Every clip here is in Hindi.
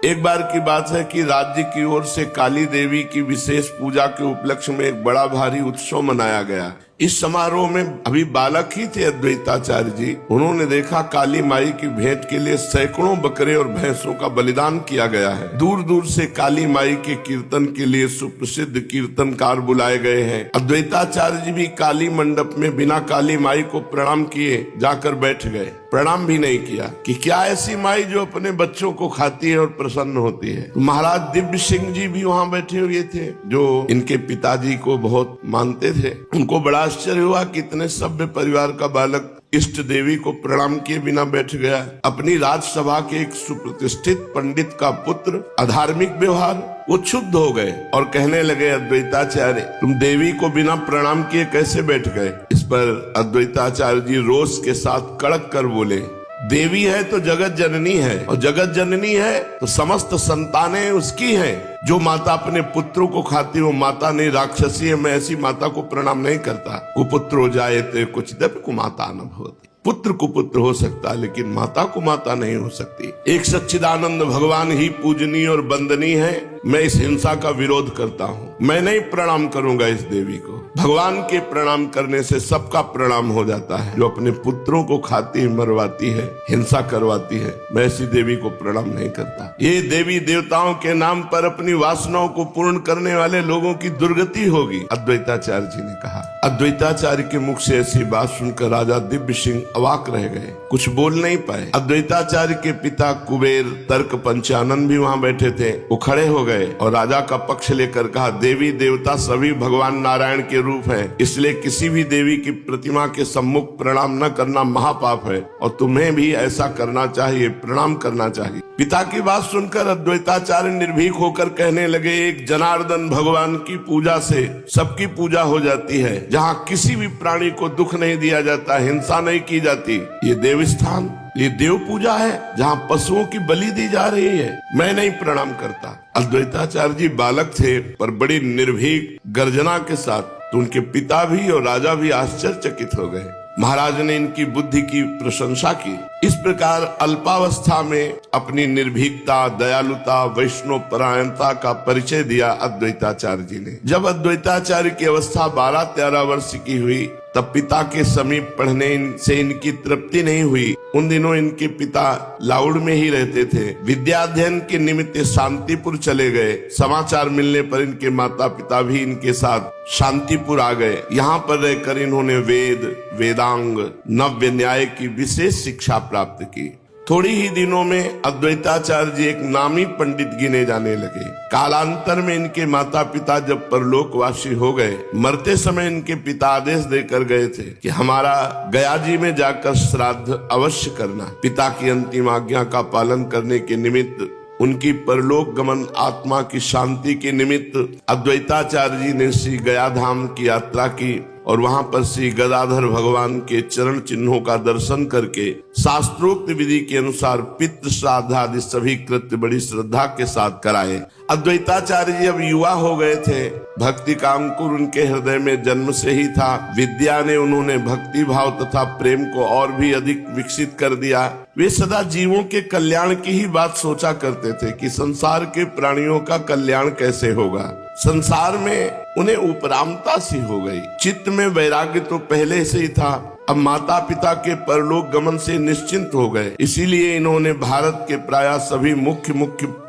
एक बार की बात है कि राज्य की ओर से काली देवी की विशेष पूजा के उपलक्ष्य में एक बड़ा भारी उत्सव मनाया गया। इस समारोह में अभी बालक ही थे अद्वैताचार्य जी। उन्होंने देखा काली माई की भेंट के लिए सैकड़ों बकरे और भैंसों का बलिदान किया गया है। दूर दूर से काली माई के कीर्तन के लिए सुप्रसिद्ध कीर्तनकार बुलाए गए हैं। अद्वैताचार्य जी भी काली मंडप में बिना काली माई को प्रणाम किए जाकर बैठ गए। प्रणाम भी नहीं किया कि क्या ऐसी माई जो अपने बच्चों को खाती है और प्रसन्न होती है। तो महाराज दिव्य सिंह जी भी वहाँ बैठे हुए थे, जो इनके पिताजी को बहुत मानते थे। उनको बड़ा आश्चर्य हुआ कि इतने सभ्य परिवार का बालक इष्ट देवी को प्रणाम किए बिना बैठ गया। अपनी राजसभा के एक सुप्रतिष्ठित पंडित का पुत्र अधार्मिक व्यवहार, वो क्षुब्ध हो गए और कहने लगे, अद्वैताचार्य तुम देवी को बिना प्रणाम किए कैसे बैठ गए। इस पर अद्वैताचार्य जी रोष के साथ कड़क कर बोले, देवी है तो जगत जननी है, और जगत जननी है तो समस्त संतानें उसकी हैं। जो माता अपने पुत्रों को खाती वो माता नहीं, राक्षसी है। मैं ऐसी माता को प्रणाम नहीं करता। कुपुत्र हो जाए तो कुछ दब कुमाता न भवति। पुत्र कुपुत्र हो सकता है लेकिन माता को माता नहीं हो सकती। एक सच्चिदानंद भगवान ही पूजनीय और वंदनीय है। मैं इस हिंसा का विरोध करता हूँ। मैं नहीं प्रणाम करूंगा इस देवी को। भगवान के प्रणाम करने से सबका प्रणाम हो जाता है। जो अपने पुत्रों को खाती है, मरवाती है, हिंसा करवाती है, मैं ऐसी देवी को प्रणाम नहीं करता। ये देवी देवताओं के नाम पर अपनी वासनाओं को पूर्ण करने वाले लोगों की दुर्गति होगी, अद्वैताचार्य जी ने कहा। अद्वैताचार्य के मुख से ऐसी बात सुनकर राजा दिव्य सिंह अवाक रह गए, कुछ बोल नहीं पाए। अद्वैताचार्य के पिता कुबेर तर्क पंचानन भी वहाँ बैठे थे। वो खड़े हो गए और राजा का पक्ष लेकर कहा, देवी देवता सभी भगवान नारायण के रूप है, इसलिए किसी भी देवी की प्रतिमा के सम्मुख प्रणाम न करना महापाप है और तुम्हें भी ऐसा करना चाहिए, प्रणाम करना चाहिए। पिता की बात सुनकर अद्वैताचार्य निर्भीक होकर कहने लगे, एक जनार्दन भगवान की पूजा से सबकी पूजा हो जाती है। जहाँ किसी भी प्राणी को दुख नहीं दिया जाता, हिंसा नहीं की जाती, ये देवस्थान, ये देव पूजा है जहाँ पशुओं की बलि दी जा रही है। मैं नहीं प्रणाम करता। अद्वैताचार्य जी बालक थे पर बड़ी निर्भीक गर्जना के साथ, तो उनके पिता भी और राजा भी आश्चर्यचकित हो गए। महाराज ने इनकी बुद्धि की प्रशंसा की। इस प्रकार अल्पावस्था में अपनी निर्भीकता, दयालुता, वैष्णव परायणता का परिचय दिया अद्वैताचार्य जी ने। जब अद्वैताचार्य की अवस्था 12-13 वर्ष की हुई तब पिता के समीप पढ़ने से इनकी तृप्ति नहीं हुई। उन दिनों इनके पिता लाउड में ही रहते थे। विद्याध्ययन के निमित्त शांतिपुर चले गए। समाचार मिलने पर इनके माता पिता भी इनके साथ शांतिपुर आ गए। यहाँ पर रहकर इन्होंने वेद, वेदांग, नव्य न्याय की विशेष शिक्षा प्राप्त की। थोड़ी ही दिनों में अद्वैताचार्य जी एक नामी पंडित गिने जाने लगे। कालांतर में इनके माता पिता जब परलोकवासी हो गए, मरते समय इनके पिता आदेश देकर गए थे कि हमारा गया जी में जाकर श्राद्ध अवश्य करना। पिता की अंतिम आज्ञा का पालन करने के निमित्त, उनकी परलोक गमन आत्मा की शांति के निमित्त अद्वैताचार्य जी ने श्री गया धाम की यात्रा की और वहां पर श्री गदाधर भगवान के चरण चिन्हों का दर्शन करके शास्त्रोक्त विधि के अनुसार पितृ श्राद्ध आदि सभी कृत्य बड़ी श्रद्धा के साथ कराए। अद्वैताचार्य जी अब युवा हो गए थे। भक्ति का अंकुर उनके हृदय में जन्म से ही था। विद्या ने उन्होंने भक्ति भाव तथा प्रेम को और भी अधिक विकसित कर दिया। वे सदा जीवों के कल्याण की ही बात सोचा करते थे कि संसार के प्राणियों का कल्याण कैसे होगा। संसार में उन्हें उपरामता सी हो गई। चित्त में वैराग्य तो पहले से ही था, अब माता पिता के परलोक गमन से निश्चिंत हो गए। इसीलिए इन्होंने भारत के प्राय सभी मुख्य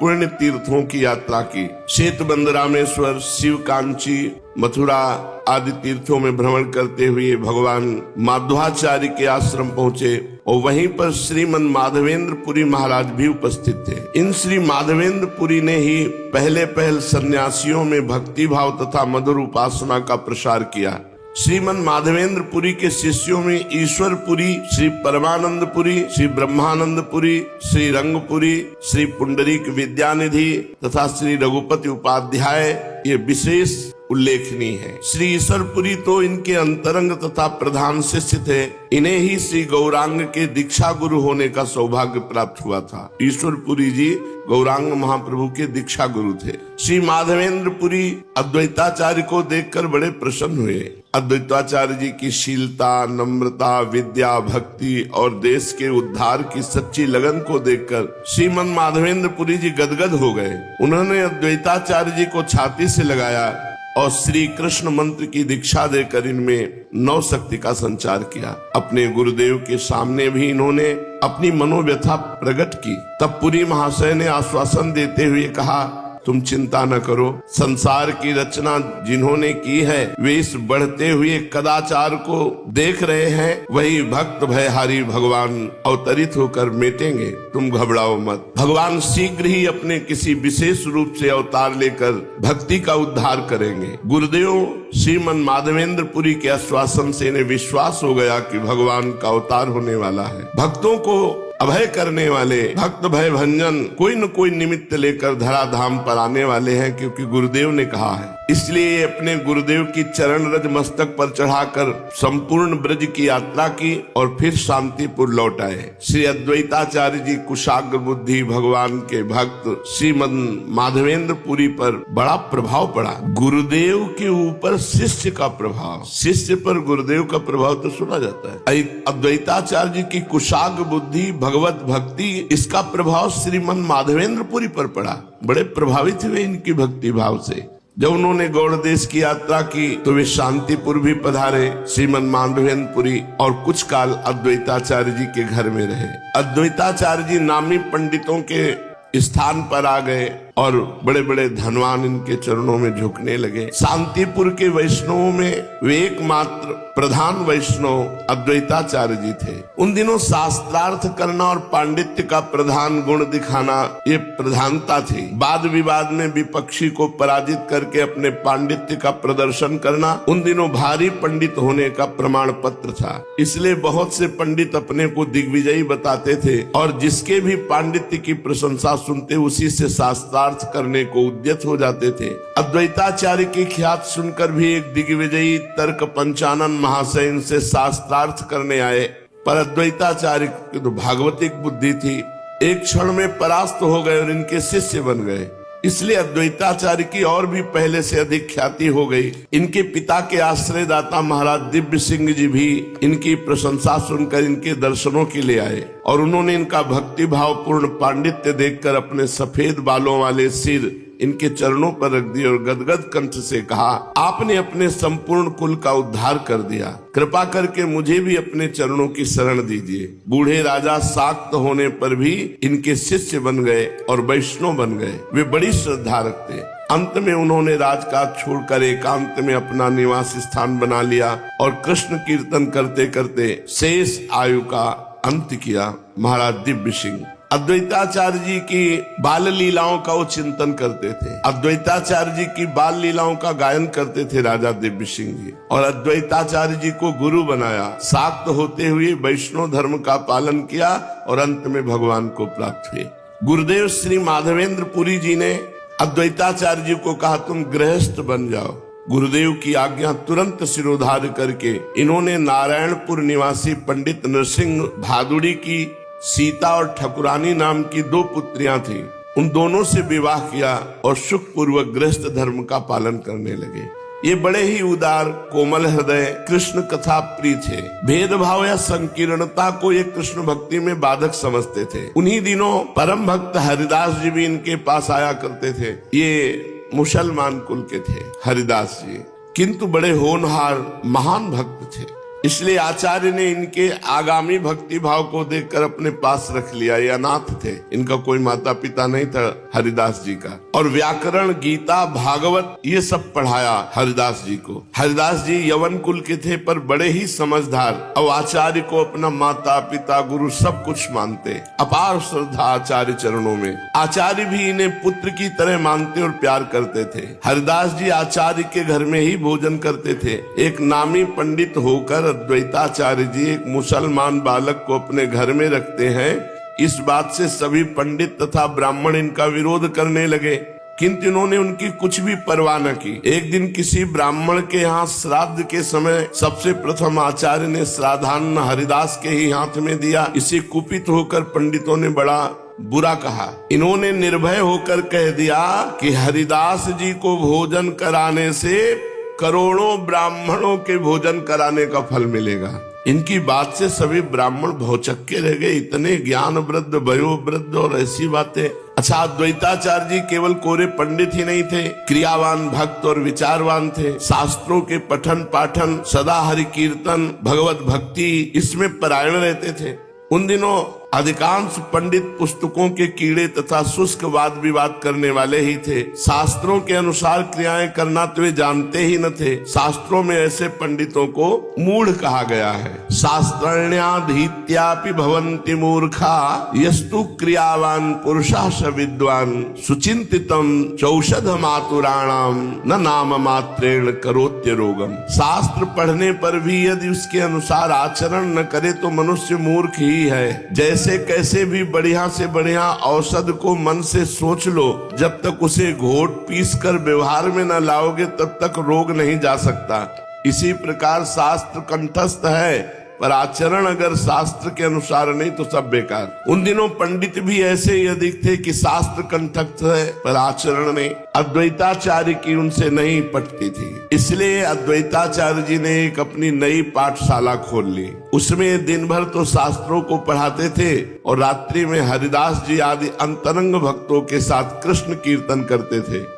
पुण्य तीर्थों की यात्रा की। सेतुबंध, रामेश्वर, शिव कांची, मथुरा आदि तीर्थों में भ्रमण करते हुए भगवान माधवाचार्य के आश्रम पहुँचे और वहीं पर श्रीमन माधवेंद्र पुरी महाराज भी उपस्थित थे। इन श्री माधवेंद्र पुरी ने ही पहले सन्यासियों में भक्ति भाव तथा मधुर उपासना का प्रसार किया। श्रीमन माधवेंद्र पुरी के शिष्यों में ईश्वर पुरी, श्री परमानंद पुरी, श्री ब्रह्मानंद पुरी, श्री रंगपुरी, श्री पुंडरीक विद्यानिधि तथा श्री रघुपति उपाध्याय ये विशेष उल्लेखनीय है। श्री ईश्वरपुरी तो इनके अंतरंग तथा प्रधान शिष्य थे। इन्हें ही श्री गौरांग के दीक्षा गुरु होने का सौभाग्य प्राप्त हुआ था। ईश्वरपुरी जी गौरांग महाप्रभु के दीक्षा गुरु थे। श्री माधवेंद्र पुरी अद्वैताचार्य को देखकर बड़े प्रसन्न हुए। अद्वैताचार्य जी की शीलता, नम्रता, विद्या, भक्ति और देश के उद्धार की सच्ची लगन को देखकर श्रीमन माधवेंद्र पुरी जी गदगद हो गए। उन्होंने अद्वैताचार्य जी को छाती से लगाया और श्री कृष्ण मंत्र की दीक्षा देकर इनमें नव शक्ति का संचार किया। अपने गुरुदेव के सामने भी इन्होंने अपनी मनोव्यथा प्रकट की। तब पुरी महाशय ने आश्वासन देते हुए कहा, तुम चिंता न करो, संसार की रचना जिन्होंने की है वे इस बढ़ते हुए कदाचार को देख रहे हैं। वही भक्त भयहारी भगवान अवतरित होकर मिटेंगे, तुम घबराओ मत। भगवान शीघ्र ही अपने किसी विशेष रूप से अवतार लेकर भक्ति का उद्धार करेंगे। गुरुदेव श्रीमन माधवेंद्र पुरी के आश्वासन से इन्हें विश्वास हो गया कि भगवान का अवतार होने वाला है। भक्तों को अभय करने वाले भक्त भय भंजन कोई न कोई निमित्त लेकर धराधाम पर आने वाले हैं, क्योंकि गुरुदेव ने कहा है। इसलिए अपने गुरुदेव की चरण रज मस्तक पर चढ़ाकर संपूर्ण ब्रज की यात्रा की और फिर शांतिपुर लौट आए। श्री अद्वैताचार्य जी कुशाग्र बुद्धि भगवान के भक्त श्रीमद माधवेंद्र पुरी पर बड़ा प्रभाव पड़ा। गुरुदेव के ऊपर शिष्य का प्रभाव, शिष्य पर गुरुदेव का प्रभाव तो सुना जाता है। अद्वैताचार्य जी की कुशाग्र बुद्धि, भगवत भक्ति, इसका प्रभाव श्रीमन माधवेंद्र पुरी पर पड़ा। बड़े प्रभावित हुए इनकी भक्ति भाव से। जब उन्होंने गौड़ देश की यात्रा की तो वे शांतिपुर भी पधारे श्रीमन माधवेंद्र पुरी और कुछ काल अद्वैताचार्य जी के घर में रहे। अद्वैताचार्य जी नामी पंडितों के स्थान पर आ गए और बड़े बड़े धनवान इनके चरणों में झुकने लगे। शांतिपुर के वैष्णवों में वे एकमात्र प्रधान वैष्णव अद्वैताचार्य जी थे। उन दिनों शास्त्रार्थ करना और पांडित्य का प्रधान गुण दिखाना ये प्रधानता थी। वाद विवाद में विपक्षी को पराजित करके अपने पांडित्य का प्रदर्शन करना उन दिनों भारी पंडित होने का प्रमाण पत्र था। इसलिए बहुत से पंडित अपने को दिग्विजयी बताते थे और जिसके भी पांडित्य की प्रशंसा सुनते उसी से शास्त्रार्थ करने को उद्यत हो जाते थे। अद्वैताचार्य की ख्यात सुनकर भी एक दिग्विजयी तर्क पंचानन महाशय इनसे शास्त्रार्थ करने आए, पर अद्वैताचार्य की तो भागवतिक बुद्धि थी, एक क्षण में परास्त हो गए और इनके शिष्य बन गए। इसलिए अद्वैताचार्य की और भी पहले से अधिक ख्याति हो गई। इनके पिता के आश्रयदाता महाराज दिव्य सिंह जी भी इनकी प्रशंसा सुनकर इनके दर्शनों के लिए आए और उन्होंने इनका भक्ति भाव पूर्ण पांडित्य देखकर अपने सफेद बालों वाले सिर इनके चरणों पर रख दिए और गदगद कंठ से कहा, आपने अपने संपूर्ण कुल का उद्धार कर दिया, कृपा करके मुझे भी अपने चरणों की शरण दीजिए। बूढ़े राजा शाक्त होने पर भी इनके शिष्य बन गए और वैष्णव बन गए। वे बड़ी श्रद्धा रखते। अंत में उन्होंने राजकाज छोड़कर एकांत में अपना निवास स्थान बना लिया और कृष्ण कीर्तन करते करते शेष आयु का अंत किया। महाराज दिव्य सिंह अद्वैताचार्य जी की बाल लीलाओं का वो चिंतन करते थे। अद्वैताचार्य जी की बाल लीलाओं का गायन करते थे राजा दिव्य सिंह जी, और अद्वैताचार्य जी को गुरु बनाया। शाक्त होते हुए वैष्णव धर्म का पालन किया और अंत में भगवान को प्राप्त हुए। गुरुदेव श्री माधवेंद्र पुरी जी ने अद्वैताचार्य जी को कहा, तुम गृहस्थ बन जाओ। गुरुदेव की आज्ञा तुरंत सिरोधार्य करके इन्होंने नारायणपुर निवासी पंडित नरसिंह भादुड़ी की सीता और ठकुरानी नाम की 2 पुत्रियां थी, उन दोनों से विवाह किया और सुख पूर्वक गृहस्थ धर्म का पालन करने लगे। ये बड़े ही उदार, कोमल हृदय, कृष्ण कथा प्रिय थे। भेदभाव या संकीर्णता को ये कृष्ण भक्ति में बाधक समझते थे। उन्हीं दिनों परम भक्त हरिदास जी भी इनके पास आया करते थे। ये मुसलमान कुल के थे हरिदास जी, किंतु बड़े होनहार महान भक्त थे। इसलिए आचार्य ने इनके आगामी भक्ति भाव को देखकर अपने पास रख लिया। ये अनाथ थे, इनका कोई माता पिता नहीं था हरिदास जी का, और व्याकरण, गीता, भागवत ये सब पढ़ाया हरिदास जी को। हरिदास जी यवन कुल के थे पर बड़े ही समझदार और आचार्य को अपना माता पिता गुरु सब कुछ मानते। अपार श्रद्धा आचार्य चरणों में। आचार्य भी इन्हें पुत्र की तरह मानते और प्यार करते थे। हरिदास जी आचार्य के घर में ही भोजन करते थे। एक नामी पंडित होकर अद्वैताचार्य जी एक मुसलमान बालक को अपने घर में रखते हैं, इस बात से सभी पंडित तथा ब्राह्मण इनका विरोध करने लगे। किंतु इन्होंने उनकी कुछ भी परवाह न की। एक दिन किसी ब्राह्मण के यहाँ श्राद्ध के समय सबसे प्रथम आचार्य ने श्राद्धान्न हरिदास के ही हाथ में दिया। इसे कुपित होकर पंडितों ने बड़ा बुरा कहा। इन्होंने निर्भय होकर कह दिया कि हरिदास जी को भोजन कराने से करोड़ों ब्राह्मणों के भोजन कराने का फल मिलेगा। इनकी बात से सभी ब्राह्मण भौचक्के रह गए। इतने ज्ञान वृद्ध, वयो वृद्ध और ऐसी बातें। अच्छा, अद्वैताचार्य जी केवल कोरे पंडित ही नहीं थे, क्रियावान भक्त और विचारवान थे। शास्त्रों के पठन पाठन, सदा हरि कीर्तन, भगवत भक्ति, इसमें परायण रहते थे। उन दिनों अधिकांश पंडित पुस्तकों के कीड़े तथा शुष्क वाद विवाद करने वाले ही थे। शास्त्रों के अनुसार क्रियाएं करना तो वे जानते ही न थे। शास्त्रों में ऐसे पंडितों को मूढ़ कहा गया है। शास्त्रण्याधीत्यापि भवन्ति मूर्खा यस्तु क्रियावान पुरुषा स विद्वान सुचिंतितम चौषध मातुराणाम न नाम मात्रेण करोत्य रोगम। शास्त्र पढ़ने पर भी यदि उसके अनुसार आचरण न करे तो मनुष्य मूर्ख ही है। जैसे कैसे भी बढ़िया से बढ़िया औषध को मन से सोच लो, जब तक उसे घोट पीस कर व्यवहार में न लाओगे तब तक रोग नहीं जा सकता। इसी प्रकार शास्त्र कंठस्थ है पर आचरण अगर शास्त्र के अनुसार नहीं तो सब बेकार। उन दिनों पंडित भी ऐसे ही अधिक थे कि शास्त्र कंठस्थ है पर आचरण नहीं। अद्वैताचार्य की उनसे नहीं पटती थी, इसलिए अद्वैताचार्य जी ने एक अपनी नई पाठशाला खोल ली। उसमें दिन भर तो शास्त्रों को पढ़ाते थे और रात्रि में हरिदास जी आदि अंतरंग भक्तों के साथ कृष्ण कीर्तन करते थे।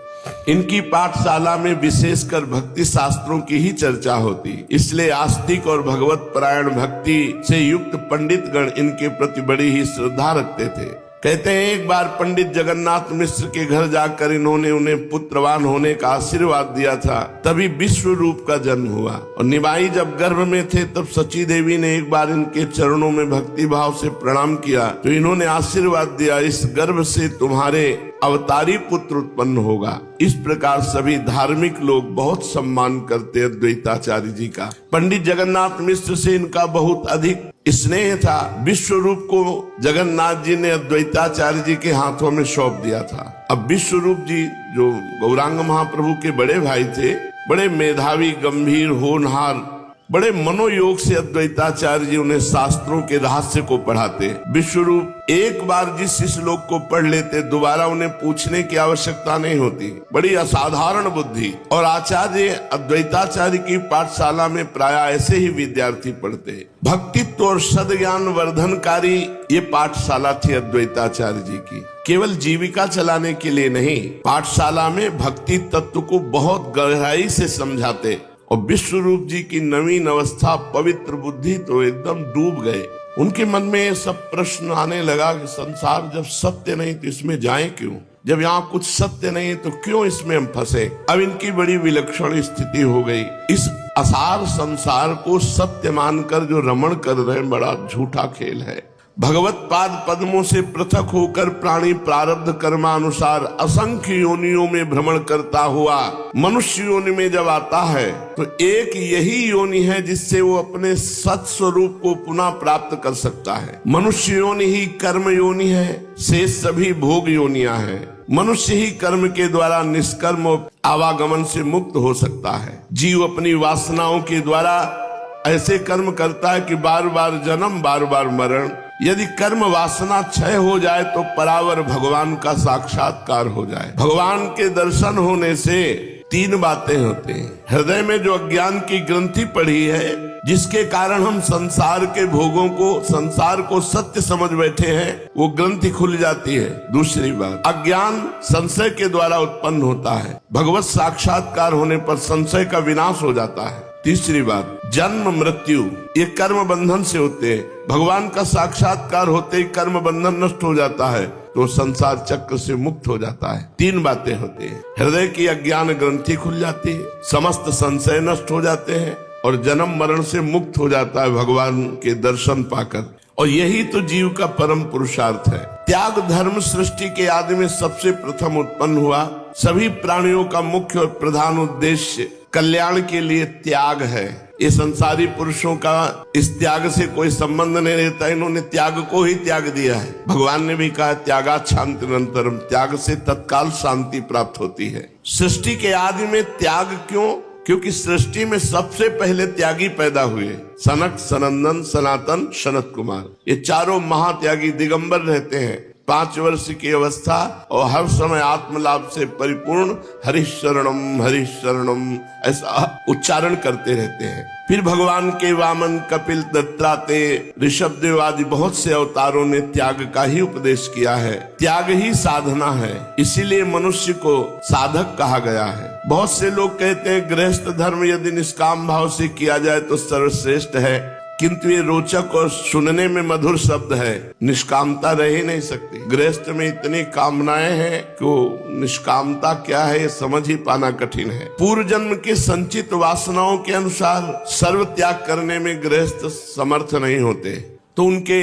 इनकी पाठशाला में विशेषकर भक्ति शास्त्रों की ही चर्चा होती, इसलिए आस्तिक और भगवत परायण भक्ति से युक्त पंडित गण इनके प्रति बड़ी ही श्रद्धा रखते थे। कहते हैं एक बार पंडित जगन्नाथ मिश्र के घर जाकर इन्होंने उन्हें पुत्रवान होने का आशीर्वाद दिया था। तभी विश्व रूप का जन्म हुआ और निमाई जब गर्भ में थे तब सची देवी ने एक बार इनके चरणों में भक्ति भाव से प्रणाम किया तो इन्होंने आशीर्वाद दिया, इस गर्भ से तुम्हारे अवतारी पुत्र उत्पन्न होगा। इस प्रकार सभी धार्मिक लोग बहुत सम्मान करते अद्वैताचार्य जी का। पंडित जगन्नाथ मिश्र से इनका बहुत अधिक स्नेह था। विश्व रूप को जगन्नाथ जी ने अद्वैताचार्य जी के हाथों में सौंप दिया था। अब विश्व रूप जी जो गौरांग महाप्रभु के बड़े भाई थे, बड़े मेधावी, गंभीर, होनहार, बड़े मनोयोग से अद्वैताचार्य जी उन्हें शास्त्रों के रहस्य को पढ़ाते। विश्वरूप एक बार जिस श्लोक को पढ़ लेते दोबारा उन्हें पूछने की आवश्यकता नहीं होती। बड़ी असाधारण बुद्धि। और आचार्य अद्वैताचार्य की पाठशाला में प्राय ऐसे ही विद्यार्थी पढ़ते। भक्तित्व और सद्ज्ञान वर्धनकारी ये पाठशाला थी अद्वैताचार्य जी की। केवल जीविका चलाने के लिए नहीं, पाठशाला में भक्ति तत्व को बहुत गहराई से समझाते। और विश्वरूप जी की नवीन अवस्था, पवित्र बुद्धि तो एकदम डूब गए। उनके मन में ये सब प्रश्न आने लगा कि संसार जब सत्य नहीं तो इसमें जाएं क्यों? जब यहाँ कुछ सत्य नहीं तो क्यों इसमें हम फंसे? अब इनकी बड़ी विलक्षण स्थिति हो गई। इस असार संसार को सत्य मानकर जो रमण कर रहे हैं, बड़ा झूठा खेल है। भगवत पाद पद्मों से पृथक होकर प्राणी प्रारब्ध कर्मानुसार असंख्य योनियों में भ्रमण करता हुआ मनुष्य योनि में जब आता है तो एक यही योनि है जिससे वो अपने सत स्वरूप को पुनः प्राप्त कर सकता है। मनुष्य योनि ही कर्म योनि है, शेष सभी भोग योनियां हैं। मनुष्य ही कर्म के द्वारा निष्कर्म आवागमन से मुक्त हो सकता है। जीव अपनी वासनाओं के द्वारा ऐसे कर्म करता है कि बार बार जन्म, बार बार मरण। यदि कर्म वासना क्षय हो जाए तो परावर भगवान का साक्षात्कार हो जाए। भगवान के दर्शन होने से तीन बातें होती हैं। हृदय में जो अज्ञान की ग्रंथि पड़ी है, जिसके कारण हम संसार के भोगों को, संसार को सत्य समझ बैठे हैं, वो ग्रंथि खुल जाती है। दूसरी बात, अज्ञान संशय के द्वारा उत्पन्न होता है, भगवत साक्षात्कार होने पर संशय का विनाश हो जाता है। तीसरी बात, जन्म मृत्यु ये कर्म बंधन से होते हैं। भगवान का साक्षात्कार होते ही कर्म बंधन नष्ट हो जाता है तो संसार चक्र से मुक्त हो जाता है। तीन बातें होती हैं। हृदय की अज्ञान ग्रंथि खुल जाती है, समस्त संशय नष्ट हो जाते हैं और जन्म मरण से मुक्त हो जाता है भगवान के दर्शन पाकर। और यही तो जीव का परम पुरुषार्थ है। त्याग धर्म सृष्टि के आदि में सबसे प्रथम उत्पन्न हुआ। सभी प्राणियों का मुख्य और प्रधान उद्देश्य कल्याण के लिए त्याग है। ये संसारी पुरुषों का इस त्याग से कोई संबंध नहीं रहता, इन्होंने त्याग को ही त्याग दिया है। भगवान ने भी कहा त्यागात् शान्तिरनन्तरम्, त्याग से तत्काल शांति प्राप्त होती है। सृष्टि के आदि में त्याग क्यों? क्योंकि सृष्टि में सबसे पहले त्यागी पैदा हुए, सनक, सनंदन, सनातन, सनत कुमार। ये चारों महात्यागी दिगंबर रहते हैं, 5 वर्ष की अवस्था और हर समय आत्मलाभ से परिपूर्ण हरिशरणम ऐसा उच्चारण करते रहते हैं। फिर भगवान के वामन, कपिल, दत्तात्रेय, ऋषभदेव आदि बहुत से अवतारों ने त्याग का ही उपदेश किया है। त्याग ही साधना है, इसीलिए मनुष्य को साधक कहा गया है। बहुत से लोग कहते हैं गृहस्थ धर्म यदि निष्काम भाव से किया जाए तो सर्वश्रेष्ठ है, किंतु ये रोचक और सुनने में मधुर शब्द है। निष्कामता रह ही नहीं सकती। गृहस्थ में इतनी कामनाएं हैं कि निष्कामता क्या है ये समझ ही पाना कठिन है। पूर्व जन्म के संचित वासनाओं के अनुसार सर्व त्याग करने में गृहस्थ समर्थ नहीं होते, तो उनके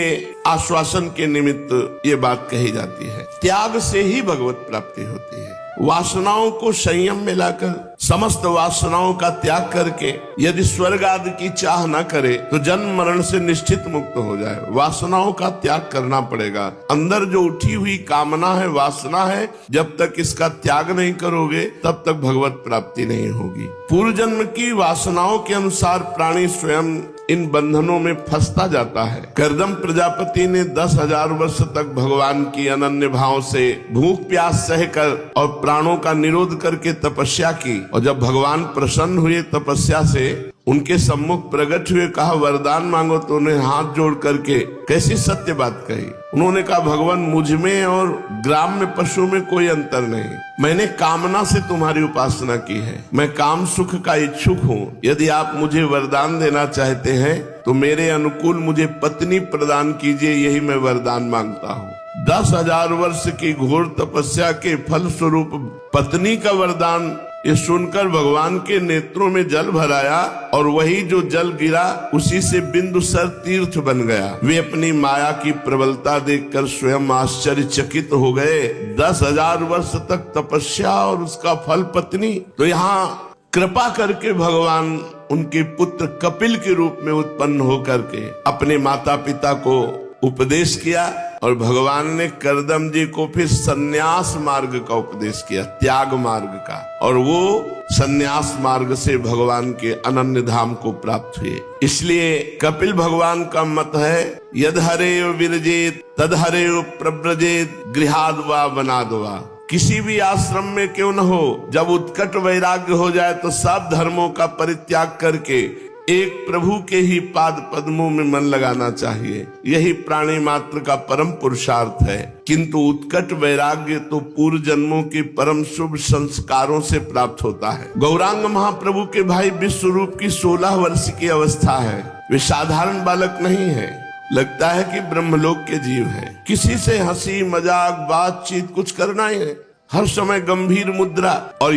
आश्वासन के निमित्त ये बात कही जाती है। त्याग से ही भगवत प्राप्ति होती है। वासनाओं को संयम में लाकर, समस्त वासनाओं का त्याग करके यदि स्वर्ग आदि की चाह न करे तो जन्म मरण से निश्चित मुक्त हो जाए। वासनाओं का त्याग करना पड़ेगा। अंदर जो उठी हुई कामना है, वासना है, जब तक इसका त्याग नहीं करोगे तब तक भगवत प्राप्ति नहीं होगी। पूर्व जन्म की वासनाओं के अनुसार प्राणी स्वयं इन बंधनों में फंसता जाता है। कर्दम प्रजापति ने 10,000 वर्ष तक भगवान की अनन्य भाव से भूख प्यास सहकर और प्राणों का निरोध करके तपस्या की, और जब भगवान प्रसन्न हुए तपस्या से, उनके सम्मुख प्रकट हुए, कहा वरदान मांगो, तो उन्हें हाथ जोड़ करके कैसी सत्य बात कही। उन्होंने कहा भगवान मुझ में और ग्राम्य पशु में कोई अंतर नहीं, मैंने कामना से तुम्हारी उपासना की है, मैं काम सुख का इच्छुक हूँ। यदि आप मुझे वरदान देना चाहते हैं तो मेरे अनुकूल मुझे पत्नी प्रदान कीजिए, यही मैं वरदान मांगता हूँ। 10,000 वर्ष की घोर तपस्या के फल स्वरूप पत्नी का वरदान ये सुनकर भगवान के नेत्रों में जल भराया, और वही जो जल गिरा उसी से बिंदुसर तीर्थ बन गया। वे अपनी माया की प्रबलता देखकर स्वयं आश्चर्यचकित हो गए। 10,000 वर्ष तक तपस्या और उसका फल पत्नी। तो यहाँ कृपा करके भगवान उनके पुत्र कपिल के रूप में उत्पन्न होकर के अपने माता पिता को उपदेश किया, और भगवान ने कर्दम जी को फिर सन्यास मार्ग का उपदेश किया, त्याग मार्ग का, और वो सन्यास मार्ग से भगवान के अनन्य धाम को प्राप्त हुए। इसलिए कपिल भगवान का मत है यद हरे विरजेत तद हरे प्रव्रजेत गृहाद वा वनाद वा। किसी भी आश्रम में क्यों न हो, जब उत्कट वैराग्य हो जाए तो सब धर्मों का परित्याग करके एक प्रभु के ही पाद पद्मों में मन लगाना चाहिए। यही प्राणी मात्र का परम पुरुषार्थ है। किंतु उत्कट वैराग्य तो पूर्व जन्मों के परम शुभ संस्कारों से प्राप्त होता है। गौरांग महाप्रभु के भाई विश्वरूप की 16 वर्ष की अवस्था है। वे साधारण बालक नहीं है, लगता है कि ब्रह्मलोक के जीव है। किसी से हंसी मजाक बातचीत कुछ करना ही है, हर समय गंभीर मुद्रा। और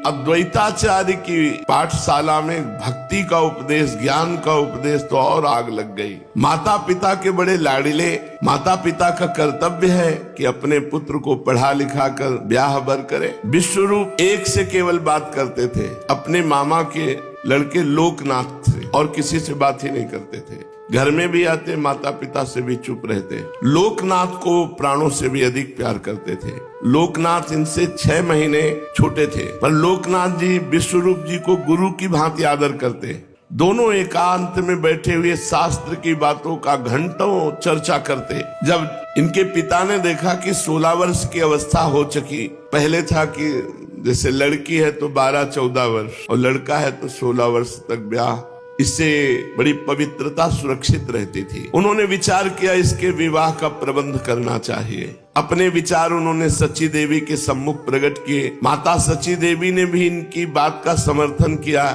अद्वैताचार्य की पाठशाला में भक्ति का उपदेश, ज्ञान का उपदेश तो और आग लग गई। माता पिता के बड़े लाडिले, माता पिता का कर्तव्य है कि अपने पुत्र को पढ़ा लिखा कर ब्याह बर करे। विश्वरूप एक से केवल बात करते थे, अपने मामा के लड़के लोकनाथ से, और किसी से बात ही नहीं करते थे। घर में भी आते, माता पिता से भी चुप रहते। लोकनाथ को प्राणों से भी अधिक प्यार करते थे। लोकनाथ इनसे 6 महीने छोटे थे, पर लोकनाथ जी विश्वरूप जी को गुरु की भांति आदर करते। दोनों एकांत में बैठे हुए शास्त्र की बातों का घंटों चर्चा करते। जब इनके पिता ने देखा कि 16 वर्ष की अवस्था हो चुकी, पहले था कि जैसे लड़की है तो 12-14 वर्ष और लड़का है तो 16 वर्ष तक ब्याह, इससे बड़ी पवित्रता सुरक्षित रहती थी। उन्होंने विचार किया इसके विवाह का प्रबंध करना चाहिए। अपने विचार उन्होंने सची देवी के सम्मुख प्रकट किए। माता सची देवी ने भी इनकी बात का समर्थन किया।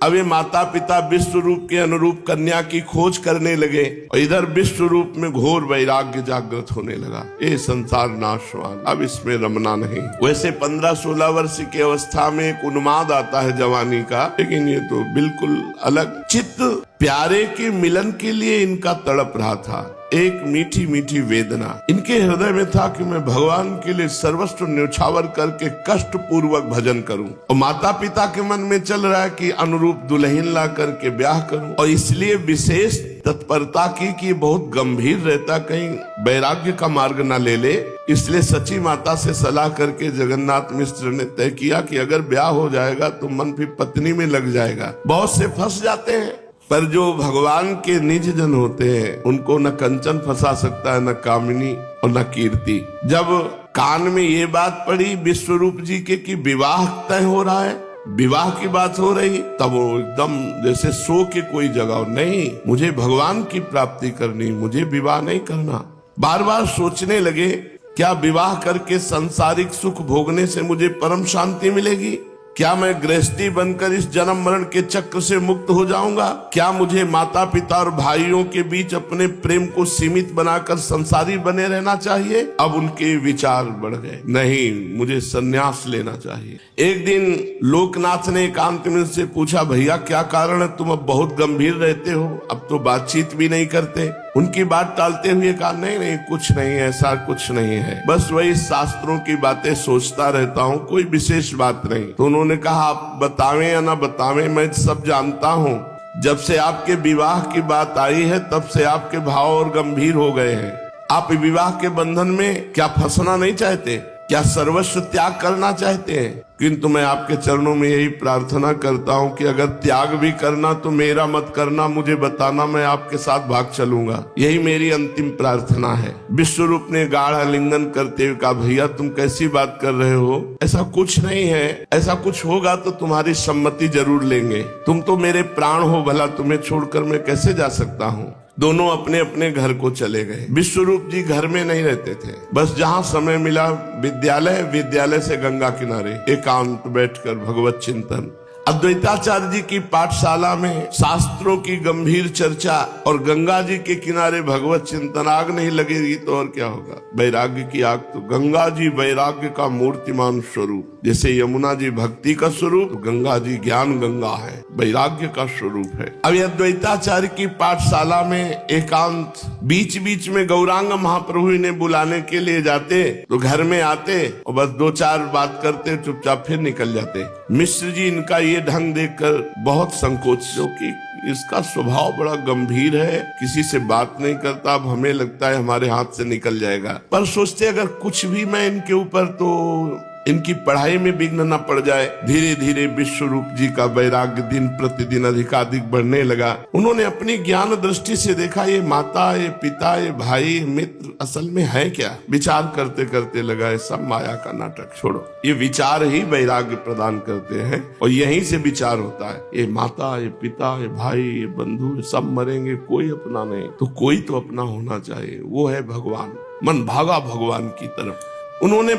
अब ये माता पिता विश्वरूप के अनुरूप कन्या की खोज करने लगे, और इधर विश्वरूप में घोर वैराग्य जागृत होने लगा। ये संसार नाशवान, अब इसमें रमना नहीं। वैसे 15-16 वर्ष की अवस्था में एक उन्माद आता है जवानी का, लेकिन ये तो बिल्कुल अलग। चित्त प्यारे के मिलन के लिए इनका तड़प रहा था। एक मीठी मीठी वेदना इनके हृदय में था कि मैं भगवान के लिए सर्वस्व न्योछावर करके कष्ट पूर्वक भजन करूं। और माता पिता के मन में चल रहा है कि अनुरूप दुल्हन ला करके ब्याह करूं, और इसलिए विशेष तत्परता की कि बहुत गंभीर रहता, कहीं वैराग्य का मार्ग न ले ले। इसलिए सची माता से सलाह करके जगन्नाथ मिश्र ने तय किया कि अगर ब्याह हो जाएगा तो मन फिर पत्नी में लग जाएगा। बहुत से फंस जाते हैं, पर जो भगवान के निज जन होते हैं उनको न कंचन फंसा सकता है, न कामिनी और न कीर्ति। जब कान में ये बात पड़ी विश्वरूप जी के कि विवाह तय हो रहा है, विवाह की बात हो रही, तब वो एकदम जैसे सो के कोई जगह, नहीं मुझे भगवान की प्राप्ति करनी, मुझे विवाह नहीं करना। बार बार सोचने लगे क्या विवाह करके सांसारिक सुख भोगने से मुझे परम शांति मिलेगी? क्या मैं गृहस्थी बनकर इस जन्म मरण के चक्र से मुक्त हो जाऊंगा? क्या मुझे माता पिता और भाइयों के बीच अपने प्रेम को सीमित बनाकर संसारी बने रहना चाहिए? अब उनके विचार बढ़ गए, नहीं मुझे संन्यास लेना चाहिए। एक दिन लोकनाथ ने एकांत में से पूछा, भैया क्या कारण है, तुम अब बहुत गंभीर रहते हो, अब तो बातचीत भी नहीं करते। उनकी बात टालते हुए कहा, नहीं नहीं कुछ नहीं, ऐसा कुछ नहीं है, बस वही शास्त्रों की बातें सोचता रहता हूँ, कोई विशेष बात नहीं। तो उन्होंने कहा, आप बतावें या ना बतावें मैं सब जानता हूँ, जब से आपके विवाह की बात आई है तब से आपके भाव और गंभीर हो गए हैं। आप विवाह के बंधन में क्या फंसना नहीं चाहते? क्या सर्वस्व त्याग करना चाहते हैं? किंतु मैं आपके चरणों में यही प्रार्थना करता हूं कि अगर त्याग भी करना तो मेरा मत करना, मुझे बताना, मैं आपके साथ भाग चलूंगा। यही मेरी अंतिम प्रार्थना है। विश्वरूप ने गाढ़ आलिंगन करते हुए कहा, भैया तुम कैसी बात कर रहे हो, ऐसा कुछ नहीं है, ऐसा कुछ होगा तो तुम्हारी सम्मति जरूर लेंगे। तुम तो मेरे प्राण हो, भला तुम्हें छोड़कर मैं कैसे जा सकता हूँ। दोनों अपने अपने घर को चले गए। विश्वरूप जी घर में नहीं रहते थे, बस जहाँ समय मिला विद्यालय, विद्यालय से गंगा किनारे एकांत बैठकर भगवत चिंतन। अद्वैताचार्य जी की पाठशाला में शास्त्रों की गंभीर चर्चा और गंगा जी के किनारे भगवत चिंतन। आग नहीं लगेगी तो और क्या होगा? वैराग्य की आग तो गंगा जी वैराग्य का मूर्तिमान स्वरूप, जैसे यमुना जी भक्ति का स्वरूप, गंगा जी ज्ञान गंगा है, वैराग्य का स्वरूप है। अब अद्वैताचार्य की पाठशाला में एकांत, बीच बीच में गौरांग महाप्रभु ने बुलाने के लिए जाते तो घर में आते और बस दो चार बात करते, चुपचाप फिर निकल जाते। मिश्र जी इनका ये ढंग देखकर बहुत संकोच, क्योंकि इसका स्वभाव बड़ा गंभीर है, किसी से बात नहीं करता। अब हमें लगता है हमारे हाथ से निकल जाएगा, पर सोचते अगर कुछ भी मैं इनके ऊपर, तो इनकी पढ़ाई में विघ्न न पड़ जाए। धीरे धीरे विश्वरूप जी का वैराग्य दिन प्रतिदिन अधिकाधिक बढ़ने लगा। उन्होंने अपनी ज्ञान दृष्टि से देखा, ये माता, ये पिता, ये भाई, मित्र असल में है क्या? विचार करते करते लगा ये सब माया का नाटक, छोड़ो, ये विचार ही वैराग्य प्रदान करते हैं और यहीं से विचार होता है। ये माता, ये पिता, ये भाई, ये बंधु, ये सब मरेंगे, कोई अपना नहीं, तो कोई तो अपना होना चाहिए, वो है भगवान। मन भागा भगवान की तरफ। उन्होंने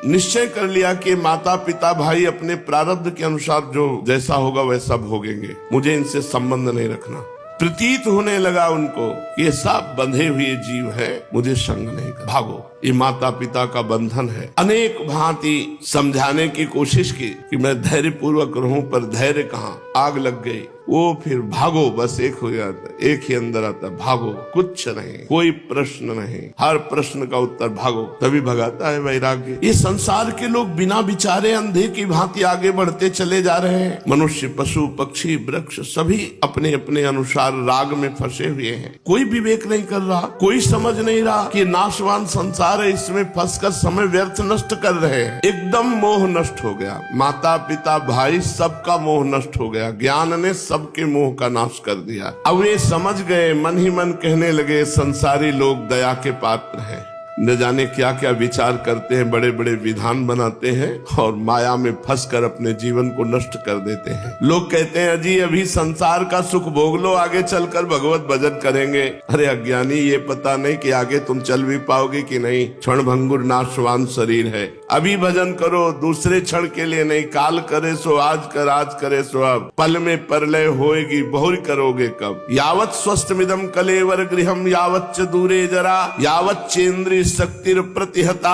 निश्चय कर लिया कि माता पिता भाई अपने प्रारब्ध के अनुसार जो जैसा होगा वैसा भोगेंगे, मुझे इनसे संबंध नहीं रखना। प्रतीत होने लगा उनको ये सब बंधे हुए जीव है, मुझे संग नहीं कर, भागो, ये माता पिता का बंधन है। अनेक भांति समझाने की कोशिश की कि मैं धैर्य पूर्वक रहूं, पर धैर्य कहाँ, आग लग गई। वो फिर भागो, बस एक हो जाता, एक ही अंदर आता, भागो, कुछ नहीं, कोई प्रश्न नहीं, हर प्रश्न का उत्तर भागो, तभी भगाता है वैराग्य। ये संसार के लोग बिना विचारे अंधे की भांति आगे बढ़ते चले जा रहे हैं। मनुष्य, पशु, पक्षी, वृक्ष सभी अपने अपने अनुसार राग में फंसे हुए हैं। कोई विवेक नहीं कर रहा, कोई समझ नहीं रहा कि नाशवान संसार है, इसमें फंसकर समय व्यर्थ नष्ट कर रहे हैं। एकदम मोह नष्ट हो गया, माता पिता भाई सबका मोह नष्ट हो गया। ज्ञान ने सबके मोह का नाश कर दिया। अब वे समझ गए, मन ही मन कहने लगे, संसारी लोग दया के पात्र हैं, न जाने क्या क्या विचार करते हैं, बड़े बड़े विधान बनाते हैं और माया में फंसकर अपने जीवन को नष्ट कर देते हैं। लोग कहते हैं अजी अभी संसार का सुख भोग लो, आगे चलकर भगवत भजन करेंगे। अरे अज्ञानी, ये पता नहीं कि आगे तुम चल भी पाओगे कि नहीं। क्षण भंगुर नाशवान शरीर है, अभी भजन करो, दूसरे क्षण के लिए नहीं। काल करे सो आज कर, आज करे सो अब, पल में परलय होएगी, बहुरी करोगे कब। यावत स्वस्थमिदम कलेवर गृहम, यावत च दूरे जरा, यावत चेन्द्रिय शक्तिर प्रतिहता,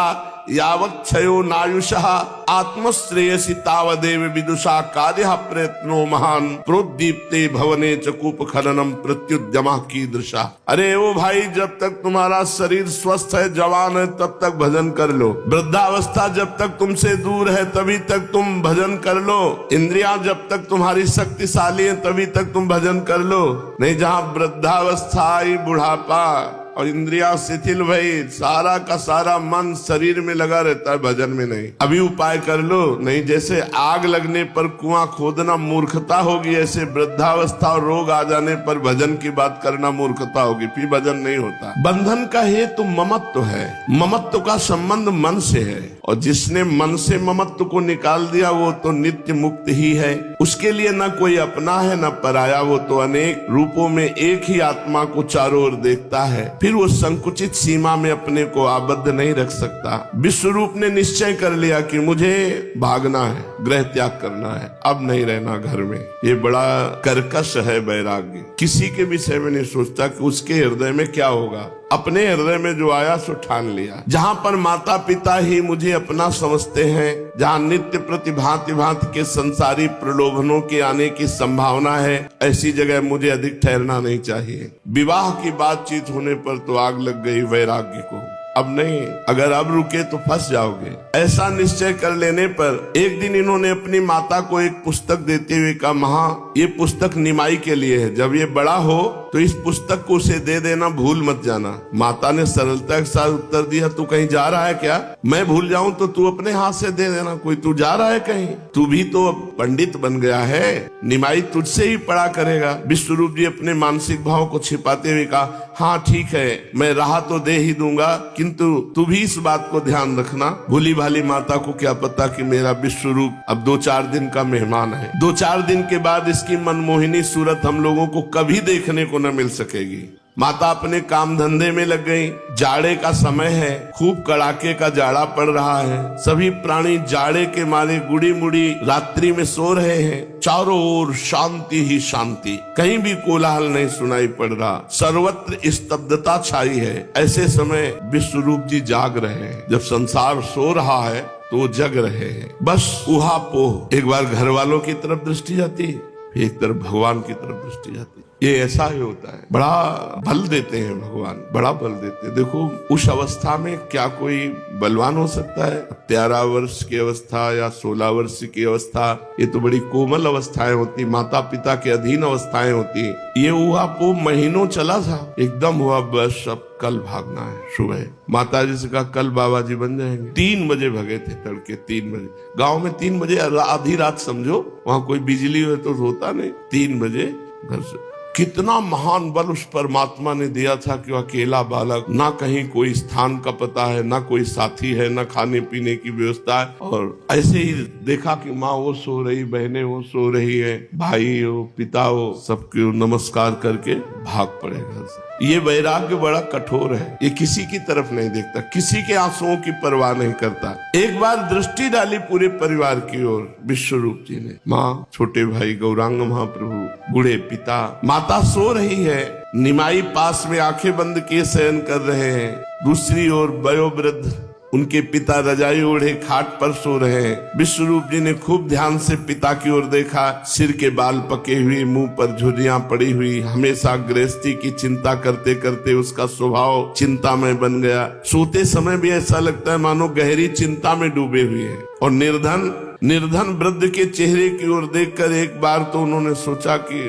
यावत् क्षयो नायुषः आत्मश्रेयसि तावदेव विदुषा कार्यः प्रयत्नो महान प्रोद्दीप्ते भवने च कूप खननम प्रत्युद्यमा कीदृशा। अरे ओ भाई, जब तक तुम्हारा शरीर स्वस्थ है, जवान है, तब तक भजन कर लो। वृद्धावस्था जब तक तुमसे दूर है तभी तक तुम भजन कर लो। इंद्रियां जब तक तुम्हारी शक्तिशाली है तभी तक तुम भजन कर लो। नहीं, जहां वृद्धावस्था आई, बुढ़ापा और इंद्रियां शिथिल भई, सारा का सारा मन शरीर में लगा रहता है, भजन में नहीं। अभी उपाय कर लो, नहीं जैसे आग लगने पर कुआं खोदना मूर्खता होगी, ऐसे वृद्धावस्था और रोग आ जाने पर भजन की बात करना मूर्खता होगी, फिर भजन नहीं होता। बंधन का हेतु ममत्व है, ममत्व का संबंध मन से है, और जिसने मन से ममत्व को निकाल दिया वो तो नित्य मुक्त ही है। उसके लिए न कोई अपना है न पराया, वो तो अनेक रूपों में एक ही आत्मा को चारों ओर देखता है। फिर वो संकुचित सीमा में अपने को आबद्ध नहीं रख सकता। विश्वरूप ने निश्चय कर लिया कि मुझे भागना है, गृह त्याग करना है, अब नहीं रहना घर में। ये बड़ा कर्कश है वैराग्य। किसी के विषय में नहीं सोचता कि उसके हृदय में क्या होगा। अपने हृदय में जो आया सो ठान लिया। जहाँ पर माता पिता ही मुझे अपना समझते हैं, जहाँ नित्य प्रति भांति भांति के संसारी प्रलोभनों के आने की संभावना है, ऐसी जगह मुझे अधिक ठहरना नहीं चाहिए। विवाह की बातचीत होने पर तो आग लग गई वैराग्य को। अब नहीं, अगर अब रुके तो फंस जाओगे। ऐसा निश्चय कर लेने पर एक दिन इन्होंने अपनी माता को एक पुस्तक देते हुए कहा, माँ ये पुस्तक निमाई के लिए है, जब ये बड़ा हो तो इस पुस्तक को उसे दे देना, भूल मत जाना। माता ने सरलता के साथ उत्तर दिया, तू कहीं जा रहा है क्या? मैं भूल जाऊं तो तू अपने हाथ से दे देना। कोई तू जा रहा है कहीं? तू भी तो अब पंडित बन गया है, निमाई तुझसे ही पढ़ा करेगा। विश्वरूप जी अपने मानसिक भाव को छिपाते हुए कहा, हाँ ठीक है, मैं राह तो दे ही दूंगा, किंतु तू भी इस बात को ध्यान रखना। भूली भाली माता को क्या पता कि मेरा विश्वरूप अब 2-4 दिन का मेहमान है। 2-4 दिन के बाद इसकी मनमोहिनी सूरत हम लोगों को कभी देखने को न मिल सकेगी। माता अपने काम धंधे में लग गई। जाड़े का समय है, खूब कड़ाके का जाड़ा पड़ रहा है। सभी प्राणी जाड़े के मारे गुड़ी मुड़ी रात्रि में सो रहे हैं। चारों ओर शांति ही शांति, कहीं भी कोलाहल नहीं सुनाई पड़ रहा, सर्वत्र स्तब्धता छाई है। ऐसे समय विश्वरूप जी जाग रहे हैं। जब संसार सो रहा है तो वो जग रहे हैं। बस उहापोह, एक बार घर वालों की तरफ दृष्टि जाती, एक तरफ भगवान की तरफ दृष्टि जाती। ये ऐसा ही होता है, बड़ा बल देते हैं भगवान, बड़ा बल देते हैं। देखो उस अवस्था में क्या कोई बलवान हो सकता है? 13 वर्ष की अवस्था या 16 वर्ष की अवस्था, ये तो बड़ी कोमल अवस्थाएं होती, माता पिता के अधीन अवस्थाएं होती। ये हुआ वो महीनों चला था, एकदम हुआ बस अब कल भागना है। सुबह माता जी से कहा कल बाबा जी बन जाएंगे। 3 बजे भगे थे, तड़के 3 बजे। गांव में 3 बजे आधी रात समझो, वहां कोई बिजली हो तो होता नहीं। 3 बजे घर से कितना महान बल उस परमात्मा ने दिया था कि अकेला बालक, ना कहीं कोई स्थान का पता है, ना कोई साथी है, ना खाने पीने की व्यवस्था है। और ऐसे ही देखा कि माँ वो सो रही, बहनें वो सो रही है, भाई हो, पिता हो, सबको नमस्कार करके भाग पड़े घर से। ये वैराग्य बड़ा कठोर है, ये किसी की तरफ नहीं देखता, किसी के आंसुओं की परवाह नहीं करता। एक बार दृष्टि डाली पूरे परिवार की ओर विश्वरूप जी ने। माँ, छोटे भाई गौरांग महाप्रभु, बूढ़े पिता, माता सो रही है, निमाई पास में आंखें बंद किए शयन कर रहे हैं। दूसरी ओर वयोवृद्ध उनके पिता रजाई ओढ़े खाट पर सो रहे हैं। विश्वरूप जी ने खूब ध्यान से पिता की ओर देखा। सिर के बाल पके हुए, मुंह पर झुर्रियां पड़ी हुई, हमेशा गृहस्थी की चिंता करते करते उसका स्वभाव चिंतामय बन गया। सोते समय भी ऐसा लगता है मानो गहरी चिंता में डूबे हुए हैं। और निर्धन वृद्ध के चेहरे की ओर देखकर एक बार तो उन्होंने सोचा कि